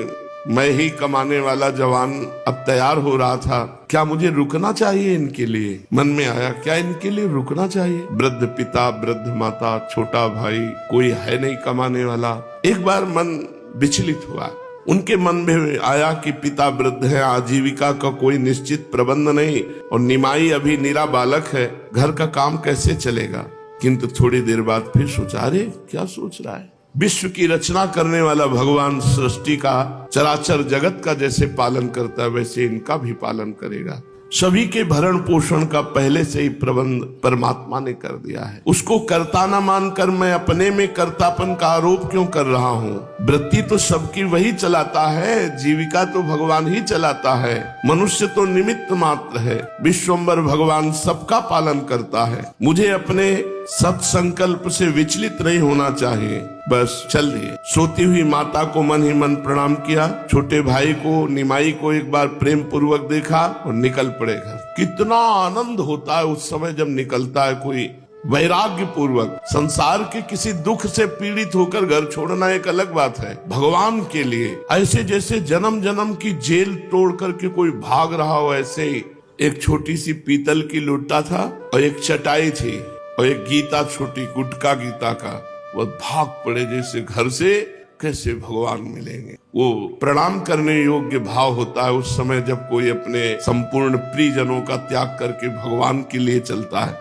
मैं ही कमाने वाला जवान अब तैयार हो रहा था, क्या मुझे रुकना चाहिए इनके लिए? मन में आया, क्या इनके लिए रुकना चाहिए? वृद्ध पिता, वृद्ध माता, छोटा भाई, कोई है नहीं कमाने वाला। एक बार मन विचलित हुआ। उनके मन में आया कि पिता वृद्ध है, आजीविका का कोई निश्चित प्रबंध नहीं, और निमाई अभी निरा बालक है, घर का काम कैसे चलेगा? किंतु थोड़ी देर बाद फिर सोचा, अरे क्या सोच रहा है? विश्व की रचना करने वाला भगवान सृष्टि का, चराचर जगत का जैसे पालन करता है वैसे इनका भी पालन करेगा। सभी के भरण पोषण का पहले से ही प्रबंध परमात्मा ने कर दिया है। उसको कर्ता न मानकर मैं अपने में कर्तापन का आरोप क्यों कर रहा हूँ? वृत्ति तो सबकी वही चलाता है, जीविका तो भगवान ही चलाता है, मनुष्य तो निमित्त मात्र है, विश्वम्भर भगवान सबका पालन करता है। मुझे अपने सत्संकल्प से विचलित नहीं होना चाहिए, बस चल दिए। सोती हुई माता को मन ही मन प्रणाम किया, छोटे भाई को निमाई को एक बार प्रेम पूर्वक देखा और निकल पड़े घर। कितना आनंद होता है उस समय जब निकलता है कोई वैराग्य पूर्वक। संसार के किसी दुख से पीड़ित होकर घर छोड़ना एक अलग बात है, भगवान के लिए ऐसे जैसे जन्म जन्म की जेल तोड़ करके कोई भाग रहा हो, ऐसे ही एक छोटी सी पीतल की लोटा था और एक चटाई थी और एक गीता, छोटी गुटका गीता का, वो भाग पड़े जैसे घर से कैसे भगवान मिलेंगे। वो प्रणाम करने योग्य भाव होता है उस समय जब कोई अपने संपूर्ण प्रियजनों का त्याग करके भगवान के लिए चलता है।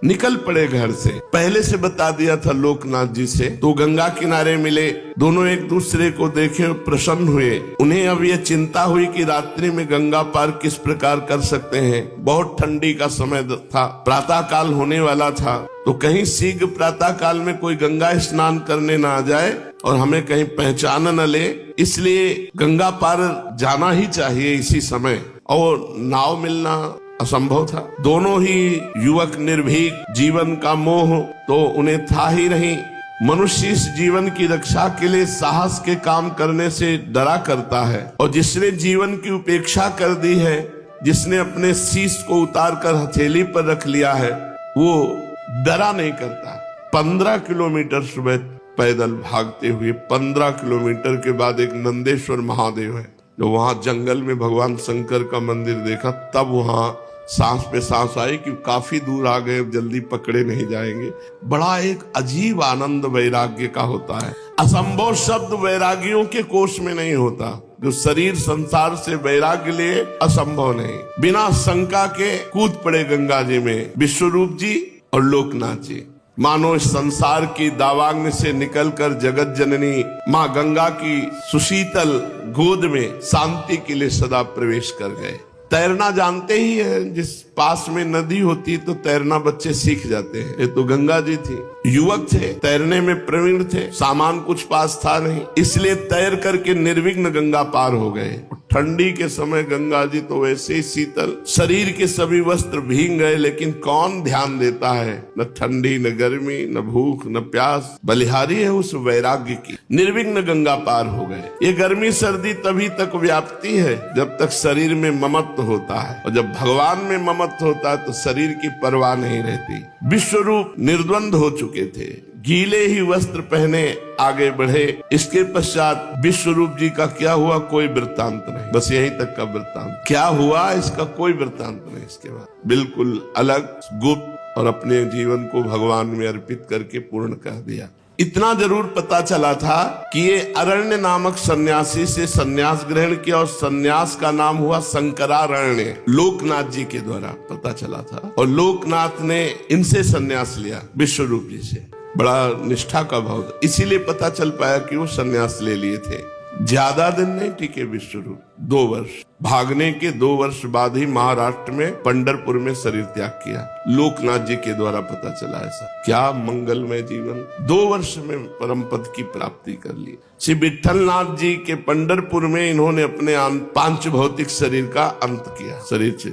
निकल पड़े घर से। पहले से बता दिया था लोकनाथ जी से, तो गंगा किनारे मिले, दोनों एक दूसरे को देखे प्रसन्न हुए। उन्हें अब ये चिंता हुई कि रात्रि में गंगा पार किस प्रकार कर सकते हैं। बहुत ठंडी का समय था, प्रातः काल होने वाला था, तो कहीं शीघ्र प्रातः काल में कोई गंगा स्नान करने ना आ जाए और हमें कहीं पहचान न ले, इसलिए गंगा पार जाना ही चाहिए इसी समय। और नाव मिलना असंभव था। दोनों ही युवक निर्भीक, जीवन का मोह तो उन्हें था ही नहीं। मनुष्य इस जीवन की रक्षा के लिए साहस के काम करने से डरा करता है, और जिसने जीवन की उपेक्षा कर दी है, जिसने अपने शीश को उतार कर हथेली पर रख लिया है, वो डरा नहीं करता। 15 किलोमीटर सुबह पैदल भागते हुए 15 किलोमीटर के बाद एक नंदेश्वर महादेव है, जो वहां जंगल में भगवान शंकर का मंदिर देखा, तब वहां सांस पे सांस आई कि काफी दूर आ गए, जल्दी पकड़े नहीं जाएंगे। बड़ा एक अजीब आनंद वैराग्य का होता है। असंभव शब्द वैरागियों के कोष में नहीं होता। जो शरीर संसार से वैराग्य ले, असंभव नहीं। बिना शंका के कूद पड़े गंगा जी में विश्वरूप जी और लोकनाथ जी। मानो इस संसार की दावाग्नि से निकलकर जगत जननी माँ गंगा की सुशीतल गोद में शांति के लिए सदा प्रवेश कर गए। तैरना जानते ही है, जिस पास में नदी होती तो तैरना बच्चे सीख जाते हैं। ये तो गंगा जी थी, युवक थे, तैरने में प्रवीण थे, सामान कुछ पास था नहीं, इसलिए तैर करके निर्विघ्न गंगा पार हो गए। ठंडी के समय गंगा जी तो वैसे ही शीतल, शरीर के सभी वस्त्र भीग गए, लेकिन कौन ध्यान देता है, न ठंडी न गर्मी न भूख न प्यास, बलिहारी है उस वैराग्य की। निर्विघ्न गंगा पार हो गए। ये गर्मी सर्दी तभी तक व्याप्ति है जब तक शरीर में ममत्व होता है, और जब भगवान में ममत्व होता है तो शरीर की परवाह नहीं रहती। विश्वरूप निर्द्वंद हो चुके थे, गीले ही वस्त्र पहने आगे बढ़े। इसके पश्चात विश्वरूप जी का क्या हुआ कोई वृत्तांत नहीं, बस यहीं तक का वृत्तांत। क्या हुआ इसका कोई वृत्तांत नहीं। इसके बाद बिल्कुल अलग, गुप्त, और अपने जीवन को भगवान में अर्पित करके पूर्ण कर दिया। इतना जरूर पता चला था कि ये अरण्य नामक सन्यासी से सन्यास ग्रहण किया, और सन्यास का नाम हुआ शंकरारण्य। लोकनाथ जी के द्वारा पता चला था, और लोकनाथ ने इनसे सन्यास लिया विश्वरूप जी से। बड़ा निष्ठा का भाव था, इसीलिए पता चल पाया कि वो सन्यास ले लिए थे। ज्यादा दिन नहीं टिके विश्वरूप, 2 वर्ष। भागने के 2 वर्ष बाद ही महाराष्ट्र में पंढरपुर में शरीर त्याग किया। लोकनाथ जी के द्वारा पता चला ऐसा। क्या मंगलमय जीवन। 2 वर्ष में परम पद की प्राप्ति कर ली। श्री विठलनाथ जी के पंढरपुर में इन्होंने अपने पांच भौतिक शरीर का अंत किया, शरीर से,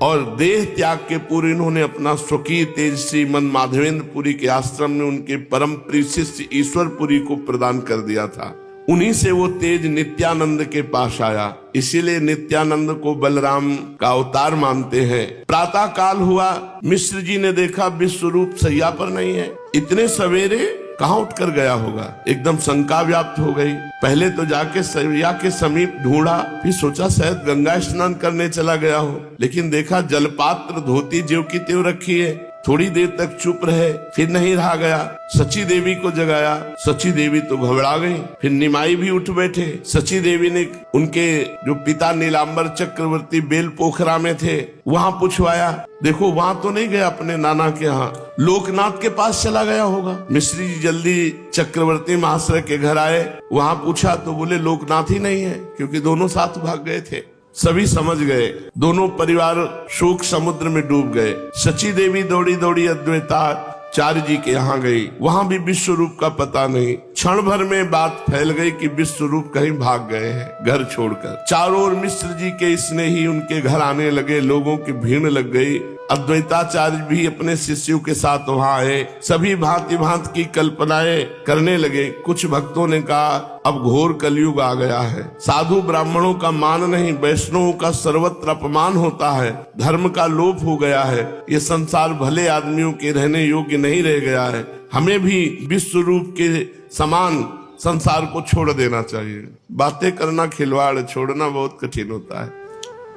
और देह त्याग के पूर्व इन्होंने अपना स्वकीय तेज श्री मन माधवेंद्रपुरी के आश्रम में उनके परम प्रिय शिष्य ईश्वरपुरी को प्रदान कर दिया था। उन्हीं से वो तेज नित्यानंद के पास आया, इसीलिए नित्यानंद को बलराम का अवतार मानते हैं। प्रातः काल हुआ, मिश्र जी ने देखा विश्वरूप सैया पर नहीं है। इतने सवेरे कहाँ उठकर गया होगा, एकदम शंका व्याप्त हो गई। पहले तो जाके सैया के समीप ढूंढा, फिर सोचा शायद गंगा स्नान करने चला गया हो, लेकिन देखा जलपात्र धोती ज्यों की त्यों रखी है। थोड़ी देर तक चुप रहे, फिर नहीं रहा गया। सची देवी को जगाया, सची देवी तो घबरा गई। फिर निमाई भी उठ बैठे। सची देवी ने उनके जो पिता नीलांबर चक्रवर्ती बेल पोखरा में थे वहां पूछवाया, देखो वहां तो नहीं गया अपने नाना के यहाँ, लोकनाथ के पास चला गया होगा। मिश्री जी जल्दी चक्रवर्ती महाशय के घर आए, वहां पूछा तो बोले लोकनाथ ही नहीं है, क्योंकि दोनों साथ भाग गए थे। सभी समझ गए, दोनों परिवार शोक समुद्र में डूब गए। सची देवी दौड़ी दौड़ी अद्वैताचार्य जी के यहाँ गई, वहां भी विश्वरूप का पता नहीं। क्षण भर में बात फैल गई कि विश्वरूप कहीं भाग गए हैं घर छोड़कर। चारों ओर मिश्र जी के स्नेही उनके घर आने लगे, लोगों की भीड़ लग गई। अद्वैताचार्य भी अपने शिष्यों के साथ वहां आए। सभी भांति भांति की कल्पनाएं करने लगे। कुछ भक्तों ने कहा अब घोर कलयुग आ गया है, साधु ब्राह्मणों का मान नहीं, वैष्णवों का सर्वत्र अपमान होता है, धर्म का लोप हो गया है, ये संसार भले आदमियों के रहने योग्य नहीं रह गया है, हमें भी विश्व रूप के समान संसार को छोड़ देना चाहिए। बातें करना खिलवाड़, छोड़ना बहुत कठिन होता है।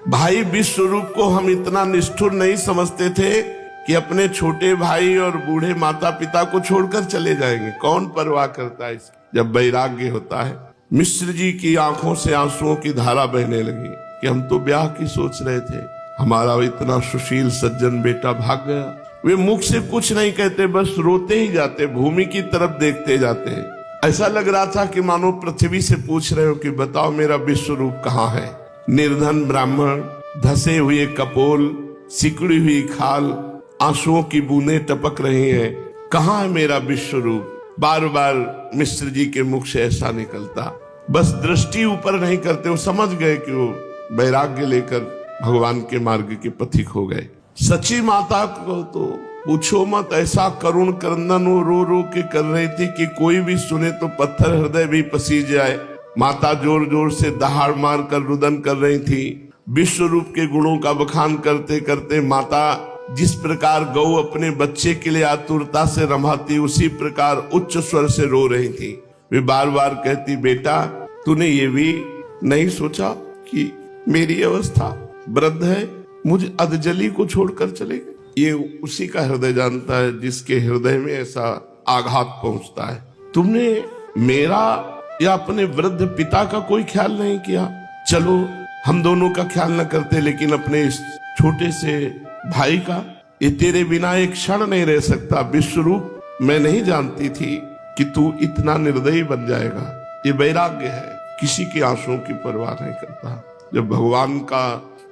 भाई विश्व रूप को हम इतना निष्ठुर नहीं समझते थे कि अपने छोटे भाई और बूढ़े माता पिता को छोड़कर चले जाएंगे। कौन परवाह करता है जब वैराग्य होता है। मिश्र जी की आंखों से आंसुओं की धारा बहने लगी कि हम तो ब्याह की सोच रहे थे, हमारा इतना सुशील सज्जन बेटा भाग गया। वे मुख से कुछ नहीं कहते, बस रोते ही जाते, भूमि की तरफ देखते जाते। ऐसा लग रहा था कि मानो पृथ्वी से पूछ रहे हो कि बताओ मेरा विश्व रूप कहाँ है। निर्धन ब्राह्मण, धसे हुए कपोल, सिकुड़ी हुई खाल, आंसुओं की बूंदें टपक रही हैं, कहाँ है मेरा विश्व रूप। बार बार मिश्र जी के मुख से ऐसा निकलता। बस दृष्टि ऊपर नहीं करते, वो समझ गए कि वो वैराग्य लेकर भगवान के मार्ग के पथिक हो गए। सची माता को तो पूछो मत, ऐसा करुण क्रंदन वो रो रो के कर रही थी कि कोई भी सुने तो पत्थर हृदय भी पसीज जाए। माता जोर जोर से दहाड़ मार कर रुदन कर रही थी। विश्व रूप के गुणों का बखान करते करते माता जिस प्रकार गौ अपने बच्चे के लिए आतुरता से रमाती, उसी प्रकार उच्च स्वर से रो रही थी। वे बार बार कहती, बेटा तूने ये भी नहीं सोचा कि मेरी अवस्था वृद्ध है, मुझे अधजली को छोड़कर चले गए। ये उसी का हृदय जानता है जिसके हृदय में ऐसा आघात पहुंचता है। तुमने मेरा या अपने वृद्ध पिता का कोई ख्याल नहीं किया। चलो हम दोनों का ख्याल न करते, लेकिन अपने इस छोटे से भाई का, ये तेरे बिना एक क्षण नहीं रह सकता। विश्वरूप मैं नहीं जानती थी कि तू इतना निर्दयी बन जाएगा। ये वैराग्य है, किसी के आंसुओं की परवाह नहीं करता। जब भगवान का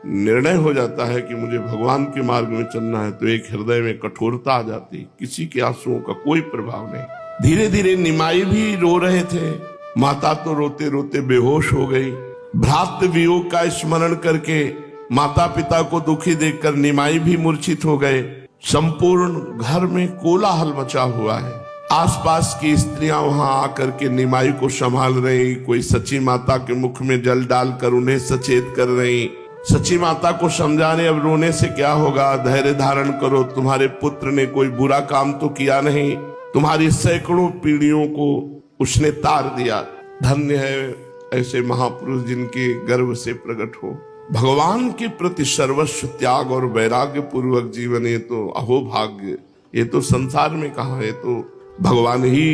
निर्णय हो जाता है कि मुझे भगवान के मार्ग में चलना है, तो एक हृदय में कठोरता आ जाती, किसी के आंसुओं का कोई प्रभाव नहीं। धीरे धीरे निमाई भी रो रहे थे। माता तो रोते रोते बेहोश हो गई। भ्रातृ वियोग का स्मरण करके माता पिता को दुखी देखकर निमाई भी मूर्छित हो गए। संपूर्ण घर में कोलाहल मचा हुआ है। आसपास की स्त्रियां वहां आकर के निमाई को संभाल रही, कोई सची माता के मुख में जल डालकर उन्हें सचेत कर रही। सची माता को समझा रहे, अब रोने से क्या होगा, धैर्य धारण करो, तुम्हारे पुत्र ने कोई बुरा काम तो किया नहीं, तुम्हारी सैकड़ों पीढ़ियों को उसने तार दिया। धन्य है ऐसे महापुरुष जिनके गर्भ से प्रकट हो भगवान के प्रति सर्वस्व त्याग और वैराग्य पूर्वक जीवन। ये तो अहो भाग्य, ये तो संसार में कहाँ है, तो भगवान ही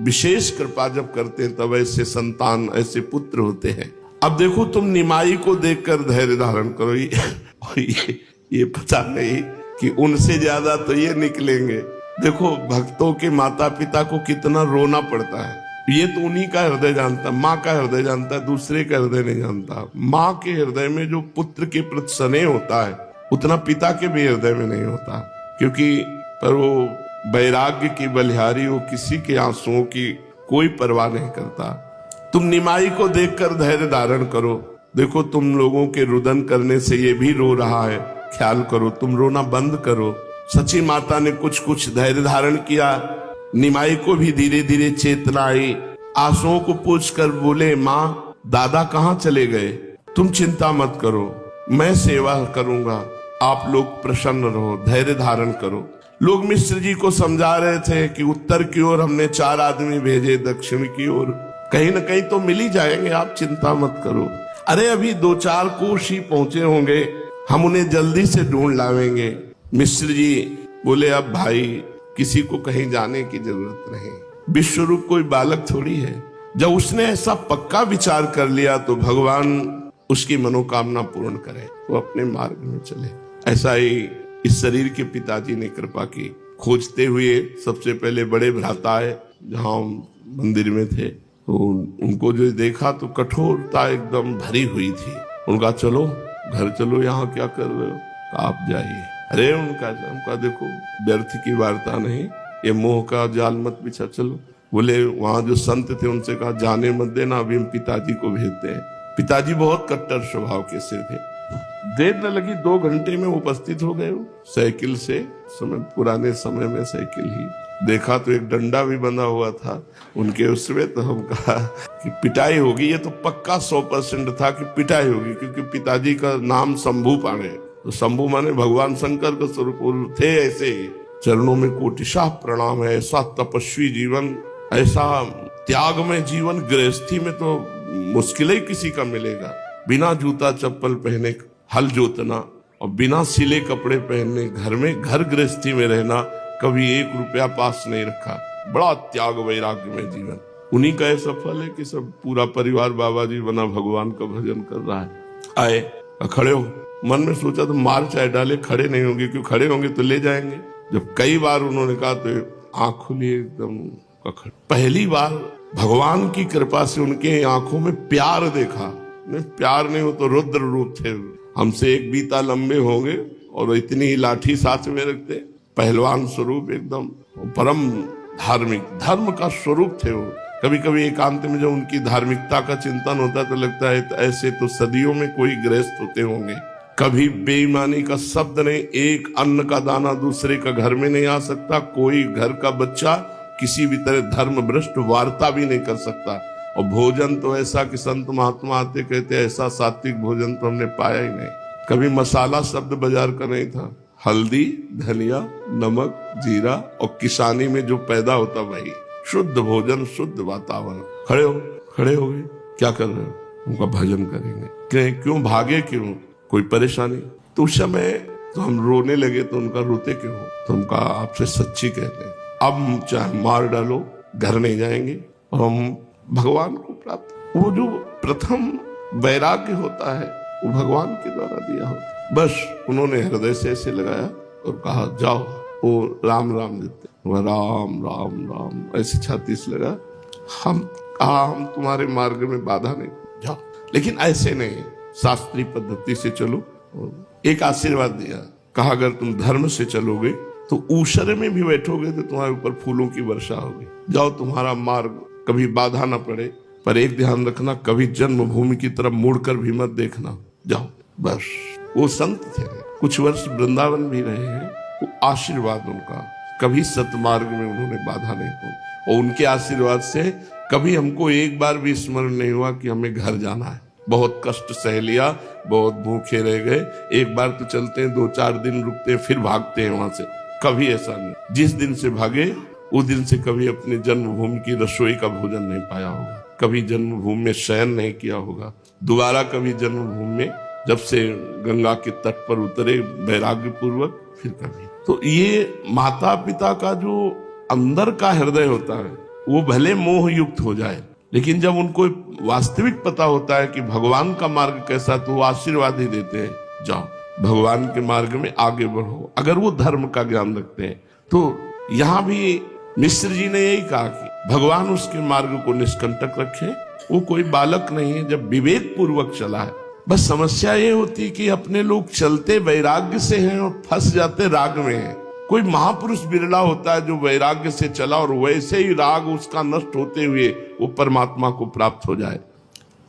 विशेष कृपा जब करते हैं तब ऐसे संतान, ऐसे पुत्र होते हैं। अब देखो तुम निमाई को देखकर धैर्य धारण करो। ये पता नहीं कि उनसे ज्यादा तो ये निकलेंगे। देखो भक्तों के माता पिता को कितना रोना पड़ता है। ये तो उन्हीं का हृदय जानता, माँ का हृदय जानता, दूसरे का हृदय नहीं जानता। माँ के हृदय में जो पुत्र के प्रति स्नेह होता है, उतना पिता के भी हृदय में नहीं होता, क्योंकि पर वो वैराग्य की बलिहारी, वो किसी के आंसुओं की कोई परवाह नहीं करता। तुम निमाई को देखकर धैर्य धारण करो। देखो तुम लोगों के रुदन करने से ये भी रो रहा है, ख्याल करो, तुम रोना बंद करो। सची माता ने कुछ कुछ धैर्य धारण किया। निमाई को भी धीरे धीरे चेतना आई। आंसुओं को पूछकर बोले, माँ दादा कहाँ चले गए? तुम चिंता मत करो, मैं सेवा करूंगा, आप लोग प्रसन्न रहो, धैर्य धारण करो। लोग मिश्र जी को समझा रहे थे कि उत्तर की ओर हमने 4 आदमी भेजे, दक्षिण की ओर कहीं न कहीं तो मिल ही जाएंगे, आप चिंता मत करो। अरे अभी 2-4 कोष ही पहुंचे होंगे, हम उन्हें जल्दी से ढूंढ लावेंगे। मिश्र जी बोले, अब भाई किसी को कहीं जाने की जरूरत नहीं, विश्वरूप कोई बालक थोड़ी है। जब उसने ऐसा पक्का विचार कर लिया तो भगवान उसकी मनोकामना पूर्ण करे, वो अपने मार्ग में चले। ऐसा ही इस शरीर के पिताजी ने कृपा की। खोजते हुए सबसे पहले बड़े भ्राता आए, जहाँ मंदिर में थे, तो उनको जो देखा तो कठोरता एकदम भरी हुई थी। उनका चलो घर चलो, यहाँ क्या कर रहे हो, आप जाइए। अरे उनका देखो व्यर्थ की वार्ता नहीं, ये मोह का जाल मत बिछा, चलो। बोले वहां जो संत थे उनसे कहा जाने मत देना, अभी हम पिताजी को भेजते हैं। पिताजी बहुत कट्टर स्वभाव के से थे। देर न लगी, 2 घंटे में उपस्थित हो गए वो साइकिल से। पुराने समय में साइकिल ही देखा तो एक डंडा भी बंधा हुआ था उनके उसमें। तो हम कहा कि पिटाई होगी, ये तो पक्का 100% था कि पिटाई होगी, क्योंकि पिताजी का नाम शंभू पाणे, तो शंभू माने भगवान शंकर का स्वरूप थे। ऐसे चरणों में कोटिशाह प्रणाम है। ऐसा तपस्वी जीवन, ऐसा त्याग में जीवन गृहस्थी में तो मुश्किल ही किसी का मिलेगा। बिना जूता चप्पल पहने हल जोतना और बिना सिले कपड़े पहनने घर गृहस्थी में रहना, कभी 1 रुपया पास नहीं रखा। बड़ा त्याग वैराग्य में जीवन। उन्हीं का ऐसा फल है कि सब पूरा परिवार बाबा जी बना भगवान का भजन कर रहा है। आए खड़े हो, मन में सोचा तो मार चाहे डाले, खड़े नहीं होंगे, क्यों खड़े होंगे तो ले जाएंगे। जब कई बार उन्होंने कहा तो आंख खुली एकदम। पहली बार भगवान की कृपा से उनके आंखों में प्यार देखा। प्यार नहीं हो तो रुद्र रूप थे। हमसे 1 बीता लंबे होंगे और इतनी ही लाठी साथ में रखते। पहलवान स्वरूप एकदम, परम धार्मिक, धर्म का स्वरूप थे वो। कभी कभी एकांत में जब उनकी धार्मिकता का चिंतन होता है तो लगता है ऐसे तो सदियों में कोई गृहस्थ होते होंगे। कभी बेईमानी का शब्द नहीं, एक अन्न का दाना दूसरे का घर में नहीं आ सकता। कोई घर का बच्चा किसी भी तरह धर्म भ्रष्ट वार्ता भी नहीं कर सकता। और भोजन तो ऐसा कि संत महात्मा आते कहते ऐसा सात्विक भोजन तो हमने पाया ही नहीं। कभी मसाला शब्द बाजार का नहीं था। हल्दी, धनिया, नमक, जीरा और किसानी में जो पैदा होता वही शुद्ध भोजन, शुद्ध वातावरण। खड़े हो गए, क्या कर रहे हो? उनका भजन करेंगे। क्यों भागे, क्यों, कोई परेशानी? तो उस समय तो हम रोने लगे तो उनका रोते क्यों हो? तो उनका आपसे सच्ची कहते हैं, अब चाहे मार डालो घर नहीं जाएंगे और हम भगवान को प्राप्त। वो जो प्रथम वैराग्य होता है वो भगवान के द्वारा दिया होता है। बस उन्होंने हृदय से ऐसे लगाया और कहा जाओ। वो राम राम देते, वह राम राम राम ऐसे छाती से लगा। हम तुम्हारे मार्ग में बाधा नहीं, जाओ। लेकिन ऐसे नहीं, शास्त्रीय पद्धति से चलो। एक आशीर्वाद दिया, कहा अगर तुम धर्म से चलोगे तो ऊषर में भी बैठोगे तो तुम्हारे ऊपर फूलों की वर्षा होगी। जाओ, तुम्हारा मार्ग कभी बाधा न पड़े, पर एक ध्यान रखना, कभी जन्मभूमि की तरफ मुड़कर भी मत देखना। जाओ बस। वो संत थे, कुछ वर्ष वृंदावन भी रहे हैं। वो आशीर्वाद उनका, कभी सतमार्ग में उन्होंने बाधा नहीं दी। और उनके आशीर्वाद से कभी हमको एक बार भी स्मरण नहीं हुआ कि हमें घर जाना है। बहुत कष्ट सह लिया, बहुत भूखे रह गए। एक बार तो चलते हैं, 2-4 दिन रुकते हैं, फिर भागते हैं वहां से। कभी ऐसा नहीं। जिस दिन से भागे उस दिन से कभी अपने जन्मभूमि की रसोई का भोजन नहीं पाया होगा, कभी जन्मभूमि में शयन नहीं किया होगा। दोबारा कभी जन्मभूमि में जब से गंगा के तट पर उतरे वैराग्य पूर्वक, फिर कभी। तो ये माता पिता का जो अंदर का हृदय होता है वो भले मोह युक्त हो जाए, लेकिन जब उनको वास्तविक पता होता है कि भगवान का मार्ग कैसा, तो वो आशीर्वाद ही देते हैं, जाओ भगवान के मार्ग में आगे बढ़ो। अगर वो धर्म का ज्ञान रखते हैं तो यहाँ भी मिश्र जी ने यही कहा कि भगवान उसके मार्ग को निष्कंटक रखे। वो कोई बालक नहीं है, जब विवेक पूर्वक चला है। बस समस्या ये होती कि अपने लोग चलते वैराग्य से हैं और फंस जाते राग में हैं। कोई महापुरुष बिरला होता है जो वैराग्य से चला और वैसे ही राग उसका नष्ट होते हुए वो परमात्मा को प्राप्त हो जाए।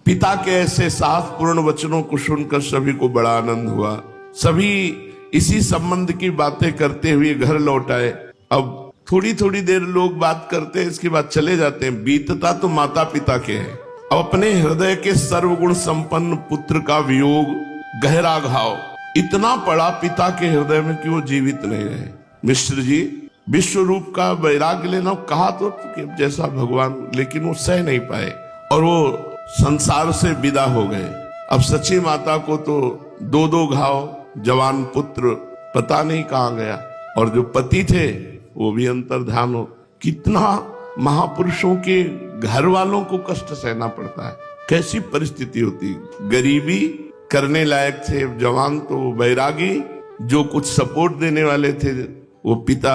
पिता के ऐसे साहसपूर्ण वचनों को सुनकर सभी को बड़ा आनंद हुआ। सभी इसी संबंध की बातें करते हुए घर लौट आए। अब थोड़ी थोड़ी देर लोग बात करते हैं, इसके बाद चले जाते हैं। बीतता तो माता पिता के है। अब अपने हृदय के सर्वगुण संपन्न पुत्र का वियोग, गहरा घाव इतना पड़ा पिता के हृदय में कि वो जीवित नहीं रहे। मिश्र जी विश्व रूप का वैराग्य लेना कहा तो जैसा भगवान, लेकिन वो सह नहीं पाए और वो संसार से विदा हो गए। अब सची माता को तो 2-2 घाव, जवान पुत्र पता नहीं कहाँ गया, और जो पति थे वो भी अंतर्ध्यान हो। कितना महापुरुषों के घर वालों को कष्ट सहना पड़ता है, कैसी परिस्थिति होती। गरीबी करने लायक थे जवान, तो वैरागी जो कुछ सपोर्ट देने वाले थे वो पिता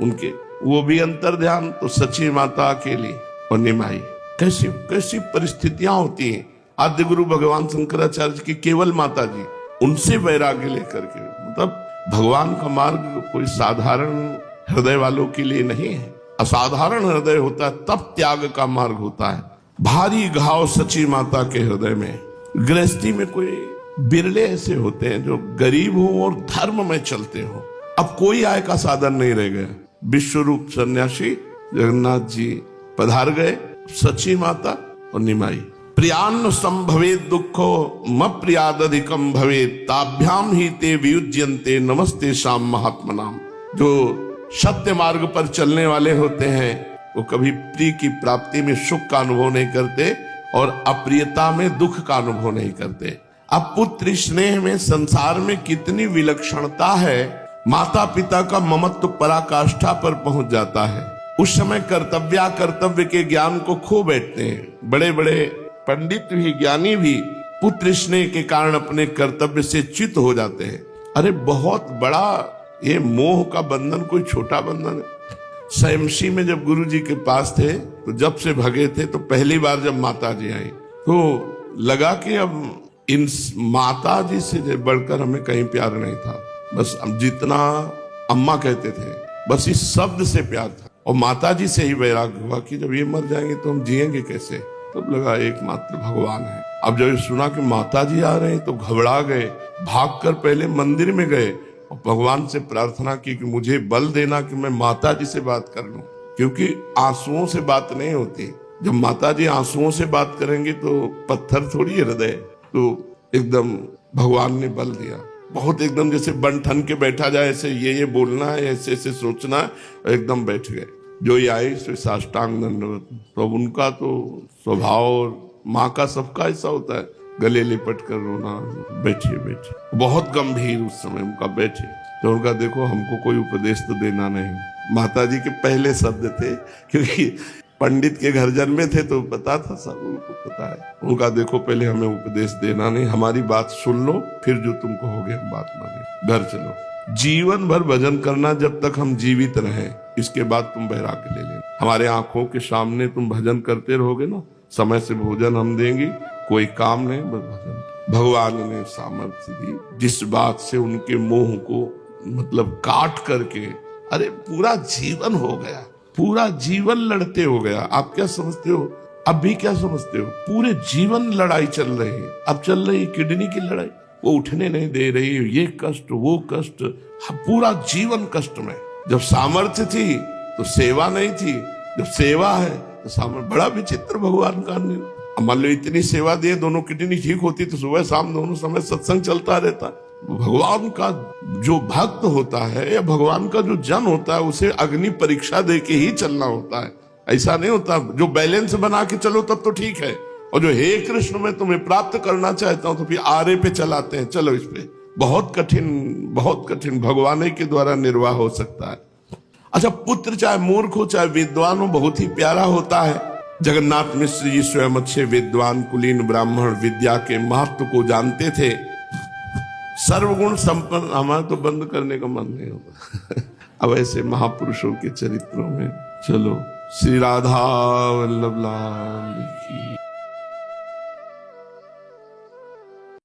उनके, वो भी अंतर्ध्यान, तो सची माता अकेली और निमाई। कैसी कैसी परिस्थितियां होती हैं। आद्य गुरु भगवान शंकराचार्य की केवल माता जी, उनसे वैराग्य लेकर के। मतलब भगवान का मार्ग कोई साधारण हृदय वालों के लिए नहीं है। असाधारण हृदय होता है तब त्याग का मार्ग होता है। भारी घाव सची माता के हृदय में। गृहस्थी में कोई बिरले ऐसे होते हैं जो गरीब हो और धर्म में चलते हो। अब कोई आय का साधन नहीं रह गया। विश्वरूप सन्यासी जगन्नाथ जी पधार गए, सची माता और निमाई। प्रियान्न संभवेत दुखो म प्रियादधिकम भवेत ताभ्याम ही ते वियुज्यन्ते नमस्ते शाम महात्मनाम। जो सत्य मार्ग पर चलने वाले होते हैं वो कभी प्रिय की प्राप्ति में सुख का अनुभव नहीं करते और अप्रियता में दुख का अनुभव नहीं करते। अब पुत्र स्नेह में संसार में कितनी विलक्षणता है। माता पिता का ममत्व पराकाष्ठा पर पहुंच जाता है। उस समय कर्तव्य के ज्ञान को खो बैठते हैं। बड़े बड़े पंडित भी, ज्ञानी भी पुत्र स्नेह के कारण अपने कर्तव्य से च्युत हो जाते हैं। अरे बहुत बड़ा ये मोह का बंधन कोई छोटा बंधन है। सैमसी में जब गुरु जी के पास थे तो जब से भगे थे, तो पहली बार जब माता जी आई तो लगा कि अब इन माता जी से बढ़कर हमें कहीं प्यार नहीं था। बस जितना अम्मा कहते थे बस इस शब्द से प्यार था। और माता जी से ही वैराग्य हुआ कि जब ये मर जाएंगे तो हम जिएंगे कैसे। तब लगा एकमात्र भगवान है। अब जब सुना कि माता जी आ रहे हैं तो घबरा गए, भागकर पहले मंदिर में गए और भगवान से प्रार्थना की कि मुझे बल देना कि मैं माता जी से बात कर लूं, क्योंकि आंसुओं से बात नहीं होती। जब माता जी आंसुओं से बात करेंगे तो पत्थर थोड़ी हृदय। तो एकदम भगवान ने बल दिया। बहुत एकदम जैसे बन ठन के बैठा जाए, ऐसे ये बोलना है, ऐसे ऐसे सोचना है, एकदम बैठ गए। जो ये आई सो साष्टांग दंडवत। तो उनका तो स्वभाव और माँ का सबका ऐसा होता है, गले लिपट कर रोना, बैठिए बैठिए। बहुत गंभीर उस समय उनका बैठे। तो उनका देखो हमको कोई उपदेश तो देना नहीं। माता जी के पहले शब्द थे, क्योंकि पंडित के घर जन्मे थे तो पता था, सब उनको पता है। उनका देखो पहले हमें उपदेश देना नहीं, हमारी बात सुन लो, फिर जो तुम कहोगे हम बात माने, घर चलो। जीवन भर भजन करना जब तक हम जीवित रहें, इसके बाद तुम वैराग्य ले लेना। हमारे आंखों के सामने तुम भजन करते रहोगे ना, समय से भोजन हम देंगे, कोई काम नहीं, बस भजन। भगवान ने सामर्थ्य दी जिस बात से उनके मोह को मतलब काट करके, अरे पूरा जीवन हो गया, पूरा जीवन लड़ते हो गया। आप क्या समझते हो, अब भी क्या समझते हो, पूरे जीवन लड़ाई चल रही है। अब चल रही किडनी की लड़ाई, वो उठने नहीं दे रही, ये कष्ट वो कष्ट, पूरा जीवन कष्ट में। जब सामर्थ्य थी तो सेवा नहीं थी, जब सेवा है तो सामर्थ्य। बड़ा विचित्र भगवान का। मान लो इतनी सेवा दिए, दोनों किडनी ठीक होती तो सुबह शाम दोनों समय सत्संग चलता रहता। भगवान का जो भक्त होता है या भगवान का जो जन होता है उसे अग्नि परीक्षा दे के ही चलना होता है। ऐसा नहीं होता जो बैलेंस बना के चलो तब तो ठीक है, और जो हे कृष्ण मैं तुम्हें प्राप्त करना चाहता हूं तो फिर आरे पे चलाते हैं, चलो इस पे। बहुत कठिन भगवान के द्वारा निर्वाह हो सकता है। अच्छा, पुत्र चाहे मूर्ख हो चाहे विद्वान हो, बहुत ही प्यारा होता है। जगन्नाथ मिश्र जी स्वयं अच्छे विद्वान कुलीन ब्राह्मण विद्या के महत्व को जानते थे, सर्वगुण संपन्न। हमारा तो बंद करने का मन नहीं होता। अब ऐसे महापुरुषों के चरित्रों में चलो। श्री राधा वल्लभ लाल की